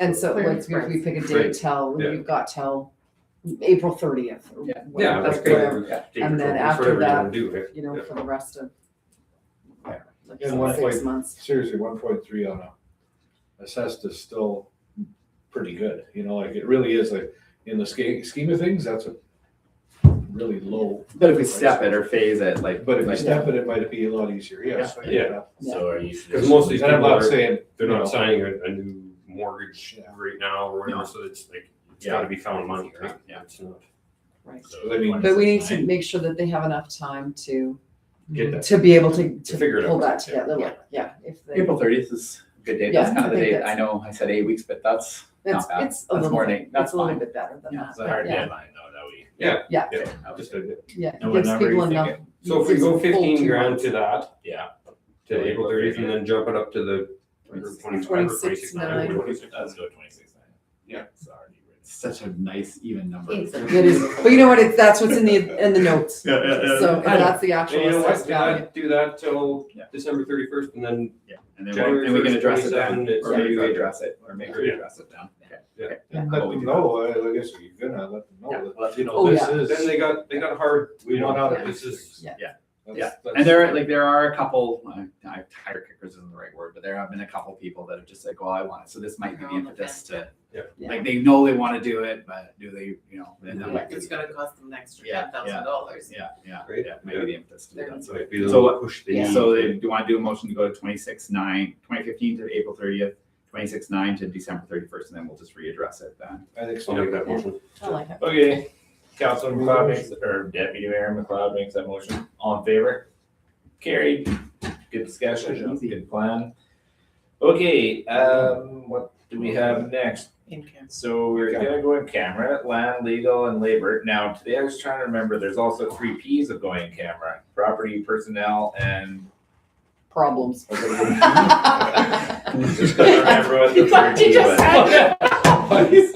S6: And so
S4: Clearance
S6: if we pick a
S5: Right.
S6: date till,
S5: Yeah.
S6: you've got till April 30th. or
S1: Yeah.
S6: whatever,
S1: that's
S5: like,
S1: great.
S6: whatever,
S1: Yeah.
S5: Take
S6: And
S5: your
S6: then
S5: focus,
S6: after
S5: whatever you
S6: that,
S5: wanna do, right? Yeah.
S6: for the rest of. like
S2: And one
S6: 6
S2: point-
S6: months.
S2: Seriously, 1.3 on a assessed is still pretty good. It really is in the scheme of things, that's a really low.
S1: But if we step it or phase it,
S2: But if you step it, it might be a lot easier. Yes. I get
S5: Yeah.
S2: that.
S3: So are you?
S5: Because most of these
S2: And I'm
S5: people
S2: not
S5: are,
S2: saying,
S5: they're
S2: you know,
S5: not signing a new mortgage
S2: Yeah.
S5: right now or whatever, so it's like, it's gotta be found money, right?
S1: Yeah.
S5: It's not.
S6: Right.
S3: So
S2: I mean,
S6: But we need to make sure that they have enough time to
S5: Get that.
S6: to be able to
S5: figure it
S6: pull
S5: out.
S6: that together. Like, yeah, if they,
S1: April 30th is a good date.
S6: Yeah,
S1: That's kind of the
S6: I think
S1: date.
S6: that's-
S1: I know I said 8 weeks, but that's
S6: it's
S1: not bad.
S6: it's a
S1: That's
S6: little
S1: more
S6: bit,
S1: than- that's
S6: it's a little
S1: fine.
S6: bit better than
S1: Yeah,
S6: that.
S3: It's a hard
S6: yeah,
S3: deadline though, that we.
S6: yeah,
S5: Just a,
S6: yeah.
S3: And
S6: It
S3: what
S6: gives
S3: number are you
S6: people enough.
S3: thinking?
S5: so if we go
S6: Full
S5: 15
S6: 2
S5: grand
S6: months.
S5: to that,
S3: Yeah.
S5: to April 30th, and then jump it up to the 25 or 26
S6: 9.
S5: 26.
S3: Let's go 26.
S2: Yeah.
S3: It's already written.
S1: such a nice even number.
S4: It's a-
S6: It is, but you know what? It's that's what's in the notes.
S1: Yeah, yeah, yeah.
S6: So and that's the actual
S5: And you know what,
S6: assessed value.
S5: do that till
S1: Yeah.
S5: December 31st, and then
S1: Yeah, and then
S5: January
S1: we can
S5: 1st,
S1: address it then,
S5: 27, it's
S1: or maybe we
S5: yeah.
S1: address it, or maybe we
S5: Yeah.
S1: address it down. Okay.
S5: Yeah.
S1: Okay.
S2: And
S1: How
S2: let
S1: about we
S2: them
S1: do
S2: know, like I said, you're gonna let them know
S1: Yeah.
S2: that, you know,
S6: Oh,
S2: this
S6: yeah.
S2: is.
S5: then they got hard.
S2: We want out of
S6: Yeah.
S2: this is.
S6: Yeah.
S2: That's-
S1: that? And there are a couple, tire kickers isn't the right word, but there have been a couple people that have just like, well, I want it, so this might be
S4: They're
S1: the
S4: on the
S1: impetus to,
S6: Yeah.
S1: like, they know they want to do it, but do they, you know, and that might be
S4: It's
S1: the-
S4: gonna cost them an extra
S1: Yeah,
S4: $10,000.
S1: Yeah, yeah,
S5: Right.
S1: yeah, maybe the impetus to do that.
S5: So might be the
S1: So
S5: little push they
S6: Yeah.
S5: need.
S1: So they do want to do a motion to go to 2015 to April 30th, 26/9 to December 31st, and then we'll just readdress it then.
S2: I think
S5: I'll make that
S2: so.
S5: motion.
S6: I like it.
S3: Okay, Councilman McLeod makes, or Deputy Mayor McLeod makes that motion. All in favor? Carried. Good discussion, good plan. Okay, what do we have next?
S4: In camp.
S3: So we're gonna go in camera, land, legal, and labor. Now, today I was trying to remember, there's also 3 Ps of going in camera: property, personnel, and.
S6: Problems.
S3: Just couldn't remember what the
S4: You thought
S3: 3
S4: you
S3: P
S4: just
S3: was.
S4: said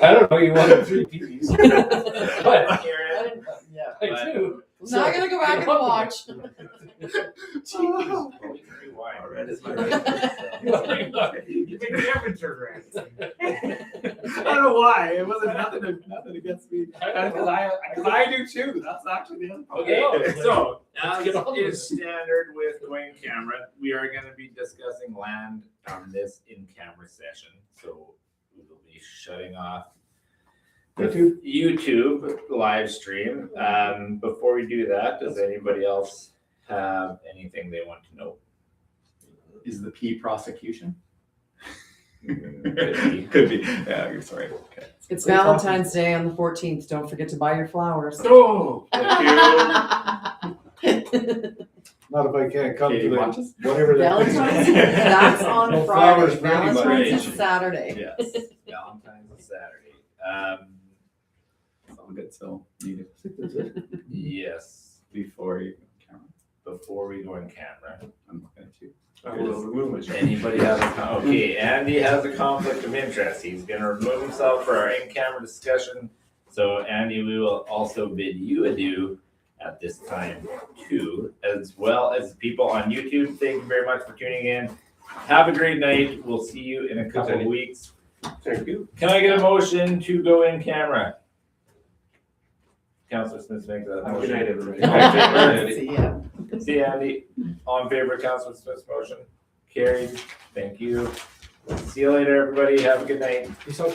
S2: I don't know, you wanted 3 Ps.
S3: But, Karen,
S6: Yeah.
S3: but-
S2: do.
S6: Now I gotta go back and watch.
S3: well, we can rewind.
S1: Red is my
S2: You make the temperature right.
S1: I don't know why. It wasn't nothing against me. Because I do too. That's actually the other part.
S3: Okay, so
S2: Let's
S3: as
S2: get on with
S3: is standard with going camera, we are gonna be discussing land on this in-camera session. So we will be shutting off the YouTube live stream. Before we do that, does anybody else have anything they want to know?
S1: Is the P prosecution?
S3: be.
S1: Could be. Yeah, you're sorry. Okay.
S6: It's Valentine's Day on the 14th. Don't forget to buy your flowers.
S3: Oh, thank
S2: Not if I can't come
S1: Katie
S2: to the,
S1: watches?
S2: whatever that.
S6: Valentine's that's on
S2: No
S6: Friday.
S2: flowers for anybody.
S6: Valentine's is Saturday.
S3: Yes, Valentine's is Saturday.
S1: Sound good. So need
S3: Yes,
S1: before you camera.
S3: before we go in camera.
S1: I'm looking at you.
S2: I will remove my.
S3: Anybody has okay, Andy has a conflict of interest. He's gonna remove himself for our in-camera discussion. So Andy, we will also bid you adieu at this time too, as well as people on YouTube. Thank you very much for tuning in. Have a great night. We'll see you in a couple of weeks.
S5: Thank you.
S3: Can I get a motion to go in camera? Councilor Smith makes that motion.
S5: Good night, everybody.
S3: Okay.
S6: See ya.
S3: See Andy, all in favor of Councilor Smith's motion? Carried, thank you. See you later, everybody, have a good night.
S2: Peace out.